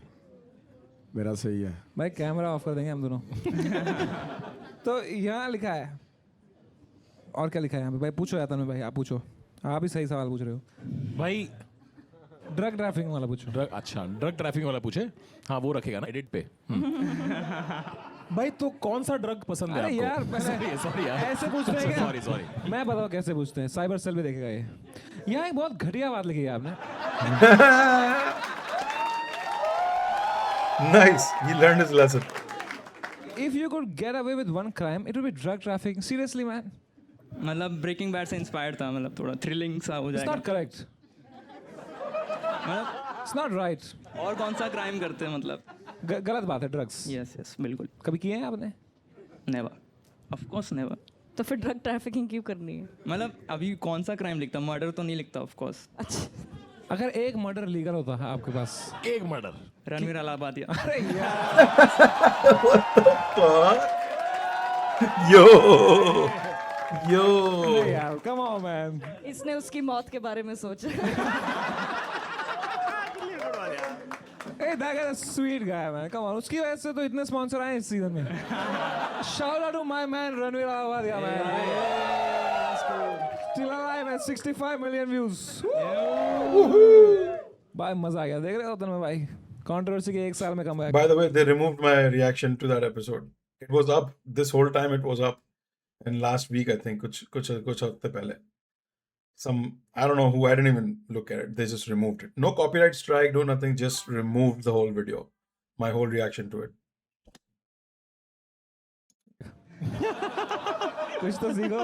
Speaker 3: मेरा सही है।
Speaker 1: भाई कैमरा ऑफ कर देंगे हम दोनों। तो यहाँ लिखा है, और क्या लिखा है यहाँ पे भाई? पूछो यार तन्मय भाई, आप पूछो, आप ही सही सवाल पूछ रहे हो
Speaker 4: भाई
Speaker 1: ड्रग ट्रैफिकिंग वाला पूछो।
Speaker 4: ड्रग, अच्छा ड्रग ट्रैफिकिंग वाला पूछे। हाँ वो रखेगा ना एडिट पे। भाई तो कौन सा ड्रग पसंद है
Speaker 1: अरे
Speaker 4: आपको?
Speaker 1: यार पहले
Speaker 4: सॉरी यार,
Speaker 1: ऐसे पूछ रहे हैं क्या?
Speaker 4: Sorry sorry.
Speaker 1: मैं बताओ कैसे पूछते हैं, साइबर सेल भी देखेगा ये। यहाँ एक बहुत घटिया बात लिखी है आपने।
Speaker 2: Nice, he learned his lesson.
Speaker 1: If you could get away with one crime, it would be drug trafficking. Seriously, man.
Speaker 11: मतलब ब्रेकिंग बैड से इंस्पायर्ड था, मतलब थोड़ा थ्रिलिंग सा हो
Speaker 1: It's
Speaker 11: जाएगा।
Speaker 1: not correct.
Speaker 11: मतलब
Speaker 1: It's not right.
Speaker 11: और कौन सा क्राइम करते हैं मतलब?
Speaker 1: गलत बात है ड्रग्स।
Speaker 11: यस यस बिल्कुल।
Speaker 1: कभी किए हैं आपने?
Speaker 11: Never, of course never.
Speaker 6: तो फिर ड्रग ट्रैफिकिंग क्यों करनी है?
Speaker 11: मतलब अभी कौन सा क्राइम लिखता, मर्डर तो नहीं लिखता ऑफ कोर्स।
Speaker 6: अच्छा,
Speaker 1: अगर एक मर्डर लीगल होता है आपके पास,
Speaker 4: एक मर्डर,
Speaker 11: रणवीर अलाहाबादिया।
Speaker 1: अरे यार,
Speaker 2: Yo.
Speaker 1: नहीं यार, come on man.
Speaker 6: इसने उसकी मौत के बारे में सोचा।
Speaker 1: Hey, that guy is a sweet guy, man. Come on, उसकी वजह से तो इतने स्पॉन्सर आए इस सीजन में। Shout out to my man Ranveer Allahbadia, man. Still alive at 65 million views. भाई मजा आ गया, देख रहे हो तन्मय भाई? कंट्रोवर्सी के एक साल में कम
Speaker 2: By the way, they removed my reaction to that episode. It was up this whole time. It was up, and last week I think, कुछ हफ्ते पहले. I don't know who. I didn't even look at it. They just removed it. No copyright strike, no nothing. Just removed the whole video. My whole reaction to it.
Speaker 1: कुछ तो सीखो।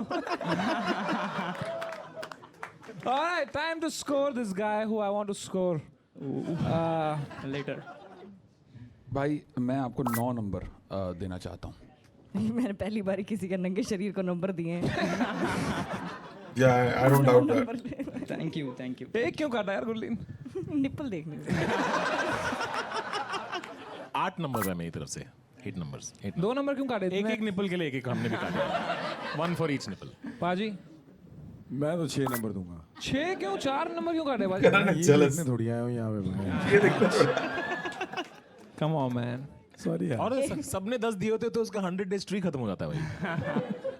Speaker 1: All right, time to score this guy who I want to score.
Speaker 11: Letter.
Speaker 5: भाई मैं आपको 9 number देना चाहता हूँ।
Speaker 6: मैंने पहली बार किसी के नंगे शरीर को नंबर दिए हैं.
Speaker 2: Yeah, I don't doubt that.
Speaker 11: Thank you
Speaker 1: एक क्यों काटा यार गुरलीन?
Speaker 6: निप्पल देखने.
Speaker 4: 8 नंबर है मेरी तरफ से. 8 numbers.
Speaker 1: 2 नंबर क्यों काटे?
Speaker 4: एक एक निपल के लिए एक हमने भी काटे. 1 for each nipple.
Speaker 1: पाजी
Speaker 3: मैं तो 6 नंबर दूंगा.
Speaker 1: 6 क्यों? 4 नंबर क्यों काटे पाजी?
Speaker 3: ये देखने थोड़ी आया हूँ यहाँ पे भाई.
Speaker 2: ये देखो थोड़ा.
Speaker 1: Come on man.
Speaker 3: Sorry यार.
Speaker 4: और सबने 10 दिए होते तो उसका 100 days ट्री खत्म हो जाता है भाई.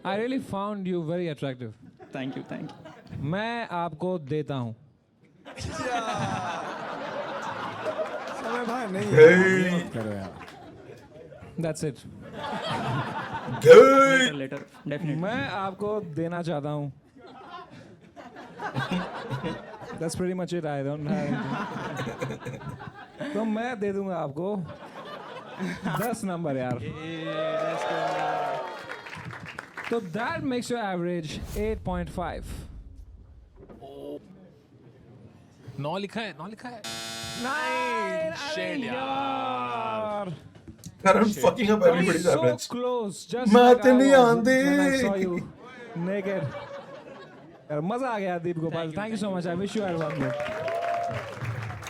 Speaker 1: I really found you very attractive.
Speaker 11: Thank you
Speaker 1: मैं आपको देता हूँ.
Speaker 3: समय भाई नहीं
Speaker 2: Hey.
Speaker 3: ये मत करो यार.
Speaker 1: That's it.
Speaker 2: Good.
Speaker 11: Letter definitely.
Speaker 1: मैं आपको देना चाहता हूँ. That's pretty much it. I don't have anything. तो मैं दे दूंगा आपको 10 नंबर यार. तो that makes your average 8.5.
Speaker 4: 9 लिखा है.
Speaker 1: 9.
Speaker 4: Shit यार.
Speaker 2: Karan fucking up everybody's
Speaker 1: So
Speaker 2: average.
Speaker 1: close. Just
Speaker 2: मैं
Speaker 1: like I
Speaker 2: इतनी
Speaker 1: was
Speaker 2: आंधी.
Speaker 1: when I saw you naked. यार मजा आ गया दीप Gopal. Thank you so much. I wish you had one more.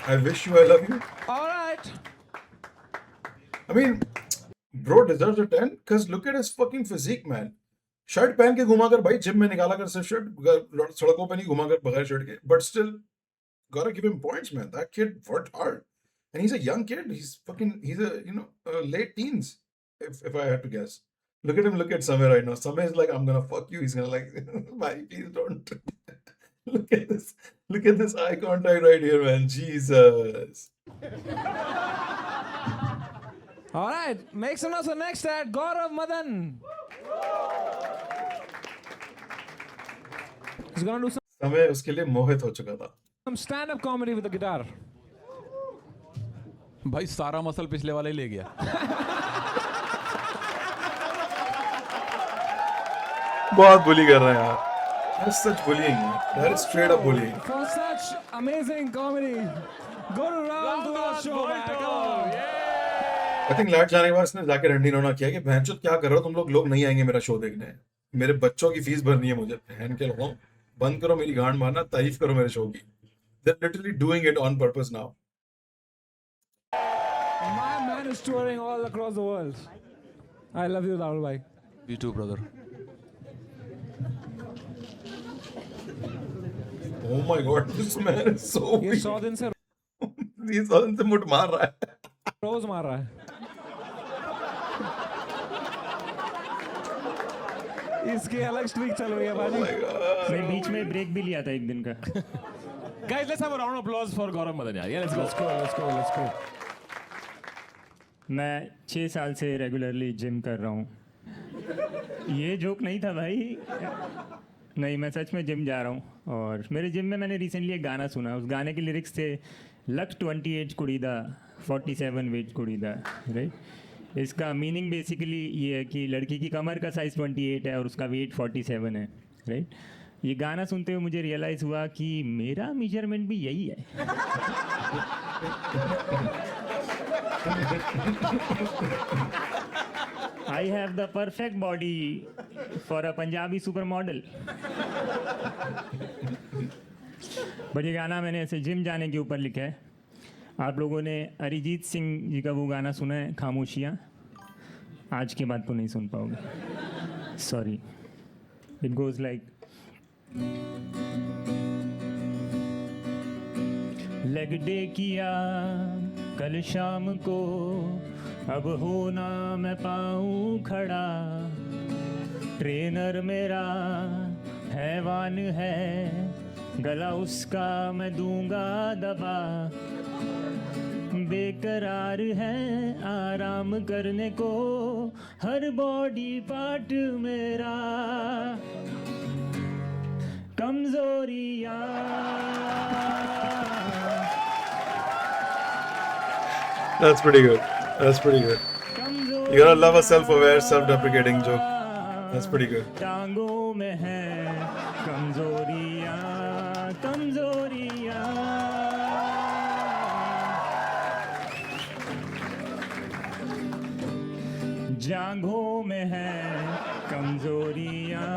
Speaker 2: I wish you, I love you.
Speaker 1: All right.
Speaker 2: I mean, bro deserves a 10 because look at his fucking physique, man. Shirt पहन के घुमा कर भाई gym में निकाला कर सिर्फ shirt सड़कों पे नहीं घुमा कर बगैर शर्ट के but still gotta give him points, man. That kid worked hard and he's a young kid. He's a late teens if I had to guess. Look at him, look at Samir right now. Samir is like, I'm gonna fuck you. He's gonna like, bhai, please don't. Look at this eye contact right here, man. Jesus.
Speaker 1: All right. Make some noise for next ad. Gaurav Madan. He's gonna do
Speaker 2: समय उसके लिए मोहित हो चुका था.
Speaker 1: some stand-up comedy with the guitar.
Speaker 5: भाई सारा muscle पिछले वाला ही ले गया.
Speaker 2: बहुत बुली कर रहे हैं यार. That's such bullying, man. That is straight up bullying.
Speaker 1: For such amazing comedy, go to Rahul Duval's show. man. Come on.
Speaker 2: I think लाट जाने के बाद इसने जाके रंडी रोना किया कि भैंचोद क्या कर रहे हो तुम लोग नहीं आएंगे मेरा शो देखने. मेरे बच्चों की फीस भरनी है मुझे. बहन के लोगों बंद करो मेरी गांड मारना. तारीफ करो मेरे शो की. They're literally doing it on purpose now.
Speaker 1: My man is touring all across the world. I love you, Rahul bhai.
Speaker 5: You too, brother.
Speaker 2: Oh my god, this man is so
Speaker 1: ये
Speaker 2: weak.
Speaker 1: 100 दिन से
Speaker 2: ये 100 दिन से मुठ मार रहा है.
Speaker 1: रोज मार रहा है. इसकी अलग स्ट्रीक चल रही है बाजी.
Speaker 13: मैं बीच में ब्रेक भी लिया था एक दिन का.
Speaker 4: Guys, let's have a round of applause for Gaurav Madan यार. Yeah, let's go.
Speaker 13: मैं 6 साल से रेगुलरली जिम कर रहा हूँ. ये जोक नहीं था भाई. नहीं, मैं सच में जिम जा रहा हूँ. और मेरे जिम में मैंने रिसेंटली एक गाना सुना. उस गाने के लिरिक्स थे लक 28 कुड़ीदा 47 वेट कुड़ीदा. राइट. इसका मीनिंग बेसिकली ये है कि लड़की की कमर का साइज़ 28 है और उसका वेट 47 है. राइट. ये गाना सुनते हुए मुझे रियलाइज़ हुआ कि मेरा मेजरमेंट भी यही है. I have the perfect body for a Punjabi supermodel. But ये गाना मैंने ऐसे जिम जाने के ऊपर लिखा है. आप लोगों ने अरिजीत सिंह जी का वो गाना सुना है खामोशियाँ. आज के बाद तो नहीं सुन पाओगे. Sorry. It goes like leg day किया कल शाम को अब होना मैं पाऊँ खड़ा. ट्रेनर मेरा हैवान है गला उसका मैं दूंगा दबा. बेकरार है आराम करने को हर बॉडी पार्ट मेरा. कमजोरियाँ
Speaker 2: That's pretty good. You gotta love a self-aware, self-deprecating joke. That's pretty good.
Speaker 13: टांगों में है कमजोरियाँ. जांघों में है कमजोरियां,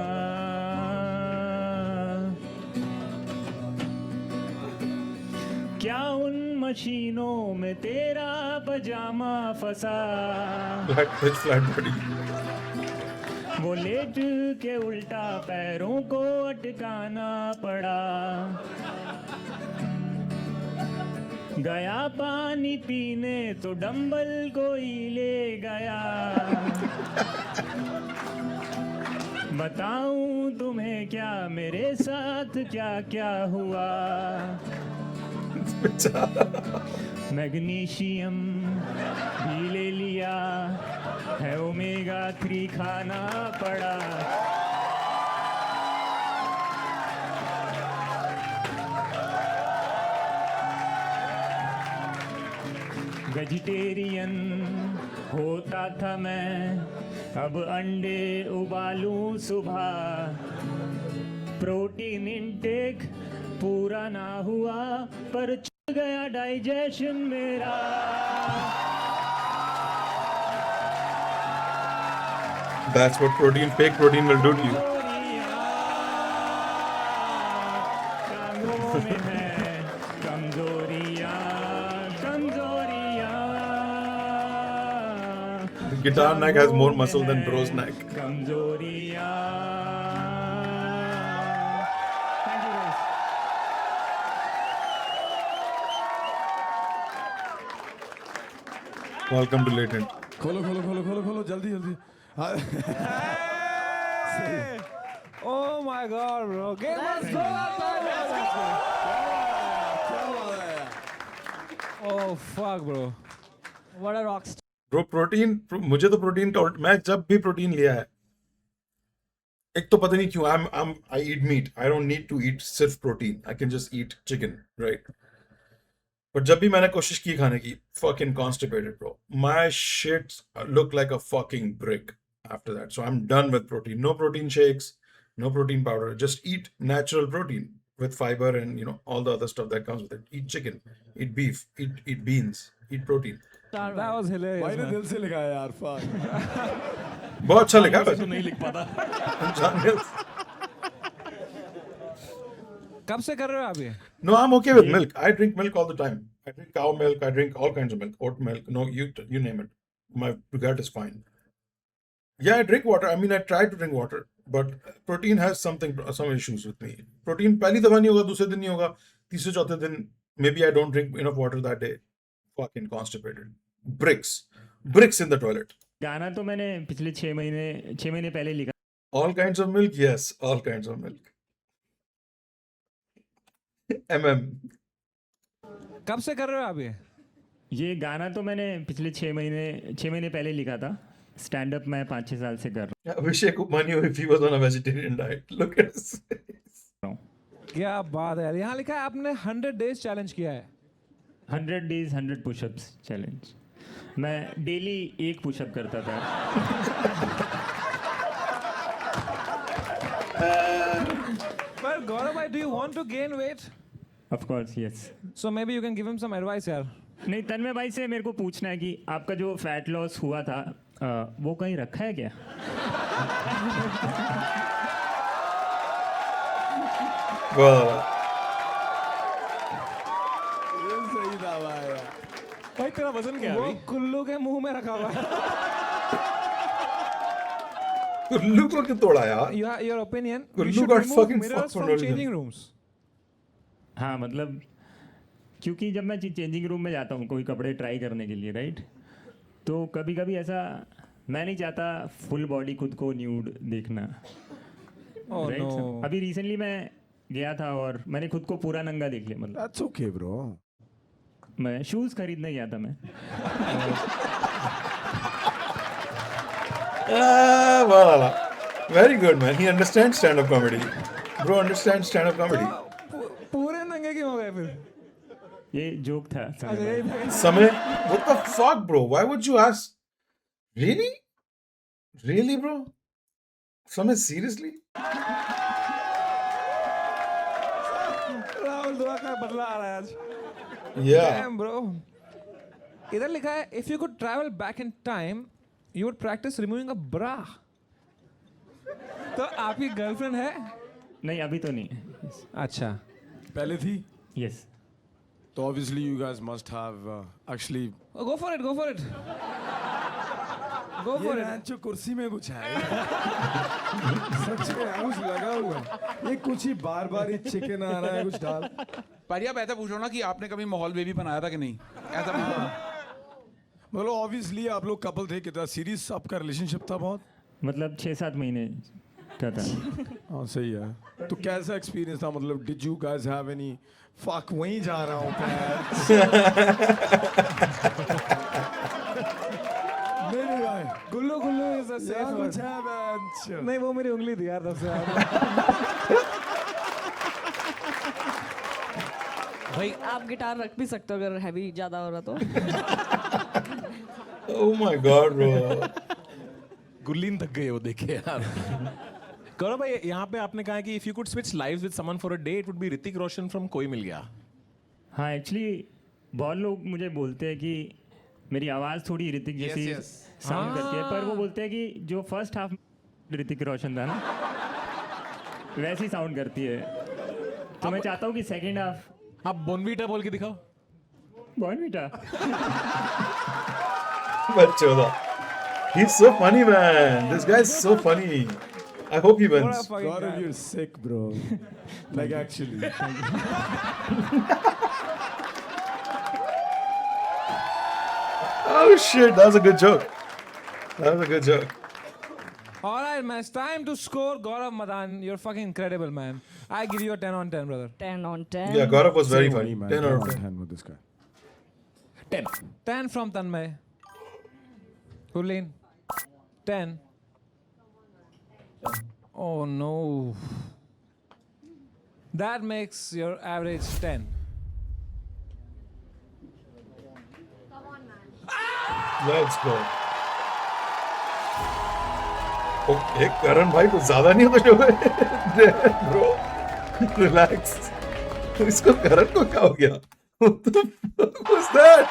Speaker 13: क्या उन मशीनों में तेरा पजामा फंसा,
Speaker 2: फ्लैट बॉडी।
Speaker 13: वो लेट के उल्टा पैरों को अटकाना पड़ा, गया पानी पीने तो डंबल कोई ले गया, बताऊं तुम्हें क्या मेरे साथ क्या क्या हुआ, मैग्नीशियम भी ले लिया है, ओमेगा 3 खाना पड़ा, वेजिटेरियन होता था मैं, अब अंडे उबालूं सुबह, प्रोटीन इनटेक पूरा ना हुआ पर चल गया डाइजेशन मेरा,
Speaker 2: That's what fake protein will do to you.
Speaker 13: टांगों में है कमजोरियां, कमजोरियां,
Speaker 2: The guitar neck has more muscle than bro's neck.
Speaker 13: कमजोरियां। Thank you guys.
Speaker 2: Welcome to Latent.
Speaker 3: खोलो खोलो खोलो खोलो खोलो जल्दी जल्दी हाँ।
Speaker 1: Oh my God, bro. Game us go. Oh fuck, bro.
Speaker 6: What a rock star.
Speaker 2: Bro, protein मुझे तो प्रोटीन का मैं जब भी प्रोटीन लिया है, एक तो पता नहीं क्यों I eat meat. I don't need to eat सिर्फ protein. I can just eat chicken, right? But जब भी मैंने कोशिश की खाने की, fucking constipated, bro. My shit looked like a fucking brick after that. So I'm done with protein. No protein shakes, no protein powder. Just eat natural protein with fiber and all the other stuff that comes with it. Eat chicken, eat beef, eat beans, eat protein.
Speaker 1: That was hilarious.
Speaker 3: भाई ने
Speaker 1: man.
Speaker 3: दिल से लिखा है यार fuck।
Speaker 2: बहुत अच्छा लिखा
Speaker 4: तो नहीं लिख पाता।
Speaker 1: कब से कर रहे हो आप ये?
Speaker 2: No, I'm okay with milk. I drink milk all the time. I drink cow milk. I drink all kinds of milk. Oat milk. No, you name it. My gut is fine. Yeah, I drink water. I mean, I try to drink water, but protein has some issues with me. Protein पहली दफा नहीं होगा, दूसरे दिन नहीं होगा, तीसरे चौथे दिन maybe I don't drink enough water that day. Fucking constipated. Bricks in the toilet.
Speaker 13: गाना तो मैंने पिछले 6 महीने पहले लिखा।
Speaker 2: All kinds of milk, yes, all kinds of milk.
Speaker 1: कब से कर रहे हो आप
Speaker 13: ये गाना तो मैंने पिछले 6 महीने पहले लिखा था। स्टैंड अप मैं 5-6 साल से कर रहा
Speaker 2: Abhishek Upmanyu if he was on a vegetarian diet. Look at his face.
Speaker 13: हूँ।
Speaker 1: क्या बात है यार, यहाँ लिखा है आपने 100 days चैलेंज किया है।
Speaker 13: 100 days 100 पुशअप्स चैलेंज। मैं डेली 1 पुशअप करता था।
Speaker 1: But Gaurav bhai, do you want to gain weight?
Speaker 13: Of course, yes.
Speaker 1: So maybe you can give him some advice यार।
Speaker 13: नहीं, तन्मय भाई से मेरे को पूछना है कि आपका जो फैट लॉस हुआ था वो कहीं रखा है क्या?
Speaker 3: सही था भाई।
Speaker 4: भाई तेरा वजन क्या है
Speaker 1: वो
Speaker 4: अभी?
Speaker 1: कुल्लू के मुंह में रखा हुआ है।
Speaker 2: कुल्लू को क्यों तोड़ा यार?
Speaker 1: Your opinion? we
Speaker 2: Kullu
Speaker 1: should
Speaker 2: got
Speaker 1: remove
Speaker 2: fucking
Speaker 1: mirrors
Speaker 2: fucked for
Speaker 1: from
Speaker 2: no reason.
Speaker 1: changing rooms.
Speaker 13: हाँ, मतलब क्योंकि जब मैं चेंजिंग रूम में जाता हूँ कोई कपड़े ट्राई करने के लिए, राइट, तो कभी कभी ऐसा मैं नहीं चाहता फुल बॉडी खुद को न्यूड देखना,
Speaker 1: Oh
Speaker 13: राइट।
Speaker 1: no.
Speaker 13: अभी रिसेंटली मैं गया था और मैंने खुद को पूरा नंगा देख लिया। मतलब
Speaker 3: That's okay bro।
Speaker 13: मैं शूज़ खरीदने गया था मैं।
Speaker 2: Voilà. Very good man. He understands stand-up comedy. Bro understands stand-up comedy.
Speaker 1: पूरे नंगे क्यों हो गए फिर?
Speaker 13: ये जोक था।
Speaker 2: Samay, what the fuck, bro? Why would you ask? Really? Really, bro? Samay, seriously?
Speaker 1: Rahul दुआ का बदला आ रहा है आज।
Speaker 2: Yeah.
Speaker 1: Damn, bro. इधर लिखा है if you could travel back in time, you would practice removing a bra. तो आपकी गर्लफ्रेंड है?
Speaker 13: नहीं अभी तो नहीं.
Speaker 1: अच्छा.
Speaker 3: पहले थी?
Speaker 13: Yes.
Speaker 3: तो obviously you guys must have actually.
Speaker 1: Oh, go for it. Go for it. Go for it.
Speaker 3: जो कुर्सी में कुछ है. सच में कुछ लगा हुआ. ये कुछ ही बार-बार ही चिकन आ रहा है कुछ डाल.
Speaker 5: पर आप ऐसा पूछो ना कि आपने कभी माहौल बेबी बनाया था कि नहीं? ऐसा
Speaker 3: मतलब ऑब्वियसली आप लोग कपल थे, कितना सीरियस आपका रिलेशनशिप था बहुत?
Speaker 13: मतलब 6-7 महीने का था.
Speaker 3: हाँ सही है. तो कैसा एक्सपीरियंस था, मतलब did you guys have any fuck? वहीं जा रहा हूँ नहीं भाई,
Speaker 1: गुल्लू इज अ सेफ वर्ड. नहीं वो मेरी उंगली थी यार तब से.
Speaker 6: भाई आप गिटार रख भी सकते हो अगर हैवी ज्यादा हो रहा तो.
Speaker 2: Oh my God, bro.
Speaker 4: गुल्लीन थक गए वो देखे यार. गौरव भाई यहाँ पे आपने कहा कि if you could switch lives with someone for a day it would be Hrithik Roshan from कोई मिल गया.
Speaker 13: हाँ एक्चुअली बहुत लोग मुझे बोलते हैं कि मेरी आवाज़ थोड़ी ऋतिक जैसी साउंड करती है, पर वो बोलते हैं कि जो फर्स्ट हाफ ऋतिक रोशन था ना वैसी साउंड करती है. तो मैं चाहता हूँ कि सेकेंड हाफ
Speaker 4: आप बोनवीटा बोल के दिखाओ.
Speaker 13: Bournvita.
Speaker 2: Bachoda. He's so funny, man. This guy's so funny. I hope he wins.
Speaker 3: Gaurav, you're sick, bro. Like actually.
Speaker 2: Oh shit, that was a good joke. That was a good joke.
Speaker 1: All right, man. It's time to score. Gaurav Madan, you're fucking incredible, man. I give you a 10 on 10, brother.
Speaker 6: 10 on 10.
Speaker 2: Yeah, Gaurav was very funny.
Speaker 3: man.
Speaker 2: 10 out of 10.
Speaker 3: with this guy.
Speaker 1: 10. 10 from Tanmay. Kulin. 10. Oh no. That makes your average 10.
Speaker 2: Let's go. Okay, Karan भाई कुछ ज़्यादा नहीं हो रहा है, bro. Relax. इसको करण को क्या हो गया? What the fuck was that?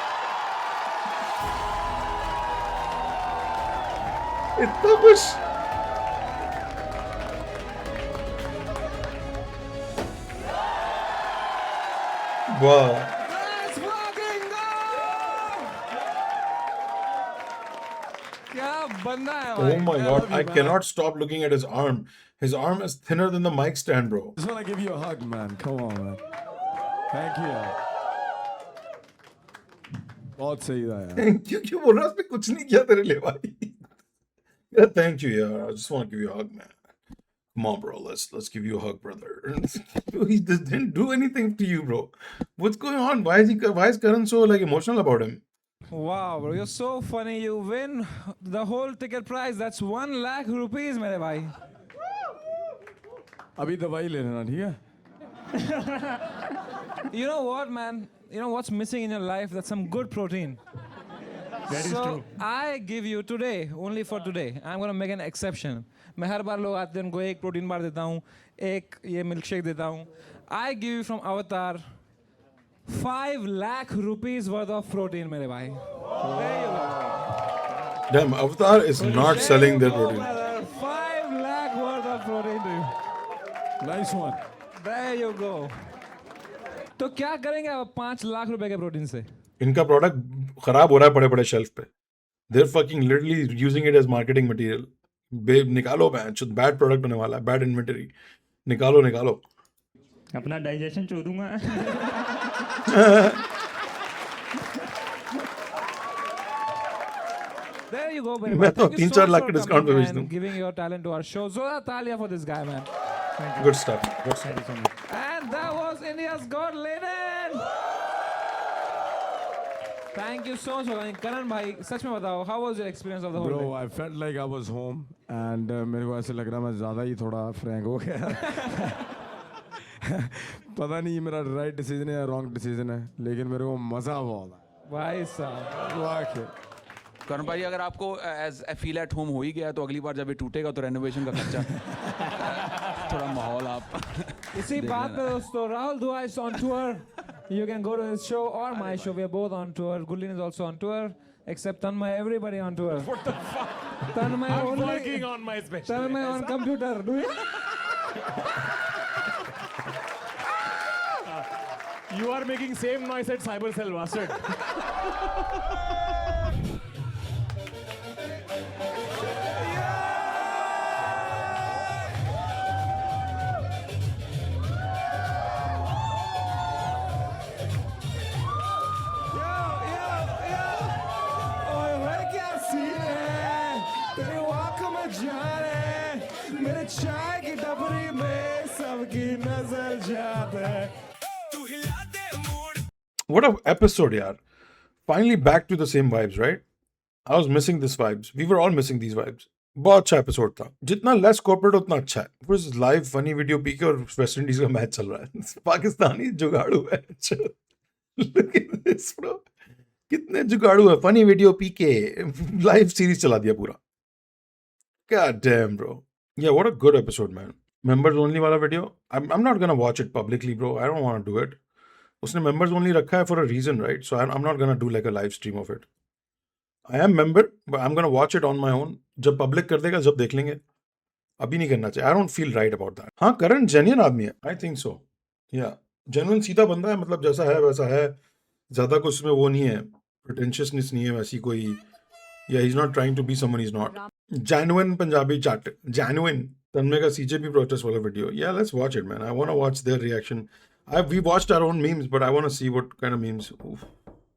Speaker 2: इतना कुछ. Wow.
Speaker 1: क्या बंदा है
Speaker 2: Oh my God! I cannot stop looking at his arm. His arm is thinner than the mic stand, bro.
Speaker 3: Just want to give you a hug, man. Come on, man. Thank you. बहुत सही था यार.
Speaker 2: Thank you. क्यों बोल रहा है? उसने कुछ नहीं किया तेरे लिए भाई. Yeah, thank you, yeah. I just want to give you a hug, man. Come on, bro. Let's give you a hug, brother. He just didn't do anything to you, bro. What's going on? Why is Karan so like emotional about him?
Speaker 1: Wow, bro, you're so funny. You win the whole ticket price. That's 1 lakh rupees, मेरे भाई.
Speaker 3: अभी दवाई ले लेना, ठीक है?
Speaker 1: You know what, man? You know what's missing in your life? That's some good protein.
Speaker 13: That is
Speaker 1: So
Speaker 13: true.
Speaker 1: I give you today, only for today. I'm gonna make an exception. मैं हर बार लोग आते हैं उनको एक protein bar देता हूँ, एक ये मिल्क शेक देता हूँ. I give you from Avatar 5 lakh rupees worth of protein, मेरे भाई. There you go.
Speaker 2: Damn, Avatar is not selling their protein.
Speaker 1: 5 lakh worth of protein to you.
Speaker 3: Nice one.
Speaker 1: There you go. तो क्या करेंगे आप 5 लाख रुपए के protein से?
Speaker 2: इनका प्रोडक्ट खराब हो रहा है पड़े शेल्फ पे. They're fucking literally using it as marketing material. निकालो बैड प्रोडक्ट होने वाला है, बैड इन्वेंटरी. निकालो.
Speaker 13: अपना डाइजेशन छोड़ूंगा.
Speaker 1: There you go, baby.
Speaker 2: मैं तो
Speaker 1: Thank you
Speaker 2: 3-4
Speaker 1: so
Speaker 2: lakh
Speaker 1: much
Speaker 2: के
Speaker 1: for
Speaker 2: डिस्काउंट पे
Speaker 1: coming
Speaker 2: बेच दूं.
Speaker 1: and giving your talent to our show. Zola Talia for this guy, man.
Speaker 2: Good stuff.
Speaker 1: And that was India's Got Laden. Thank you so much. Karan bhai, सच में बताओ, how was your experience of the whole
Speaker 3: Bro,
Speaker 1: day?
Speaker 3: I felt like I was home and मेरे को ऐसे लग रहा मैं ज़्यादा ही थोड़ा फ्रैंक हो गया. पता नहीं ये मेरा राइट डिसीजन है या रॉन्ग डिसीजन है, लेकिन मेरे को मज़ा बहुत आया.
Speaker 1: भाई साहब.
Speaker 3: वाकई.
Speaker 5: करण भाई अगर आपको as a feel at home हो ही गया तो अगली बार जब ये टूटेगा तो रेनोवेशन का खर्चा थोड़ा माहौल आप
Speaker 1: इसी बात पे दोस्तों, राहुल दुआ is on tour. You can go to his show or my show. We are both on tour. Gullin is also on tour. Except Tanmay, everybody on tour.
Speaker 4: What the fuck?
Speaker 1: Tanmay
Speaker 4: I'm
Speaker 1: only.
Speaker 4: working on my special.
Speaker 1: Tanmay on computer. Do you?
Speaker 4: You are making same noise at Cyber Cell, bastard.
Speaker 1: मेरे चाय की डबरी में सबकी नजर जाता है.
Speaker 2: What an episode, yaar. Finally back to the same vibes, right? I was missing these vibes. We were all missing these vibes. बहुत अच्छा एपिसोड था. जितना लेस कॉर्पोरेट उतना अच्छा है. It was live funny video P के और West Indies का मैच चल रहा है. पाकिस्तानी जुगाड़ू है. Look at this, bro. कितने जुगाड़ू है. फनी वीडियो पी के लाइव सीरीज चला दिया पूरा. God damn, bro. Yeah, what a good episode, man. Members only वाला video. I'm not gonna watch it publicly, bro. I don't want to do it. उसने members only रखा है for a reason, right? So I'm not gonna do like a live stream of it. I am member, but I'm gonna watch it on my own. जब public कर देगा, जब देख लेंगे. अभी नहीं करना चाहिए. I don't feel right about that. हाँ, करण genuine आदमी है. I think so. Yeah, genuine सीधा बंदा है. मतलब जैसा है वैसा है. ज़्यादा कुछ उसमें वो नहीं है. Pretentiousness नहीं है वैसी कोई. Yeah, he's not trying to be someone he's not. Genuine Punjabi chat. Genuine. तन्मय का CJP protest वाला video. Yeah, let's watch it, man. I want to watch their reaction. We watched our own memes, but I want to see what kind of memes. Oof.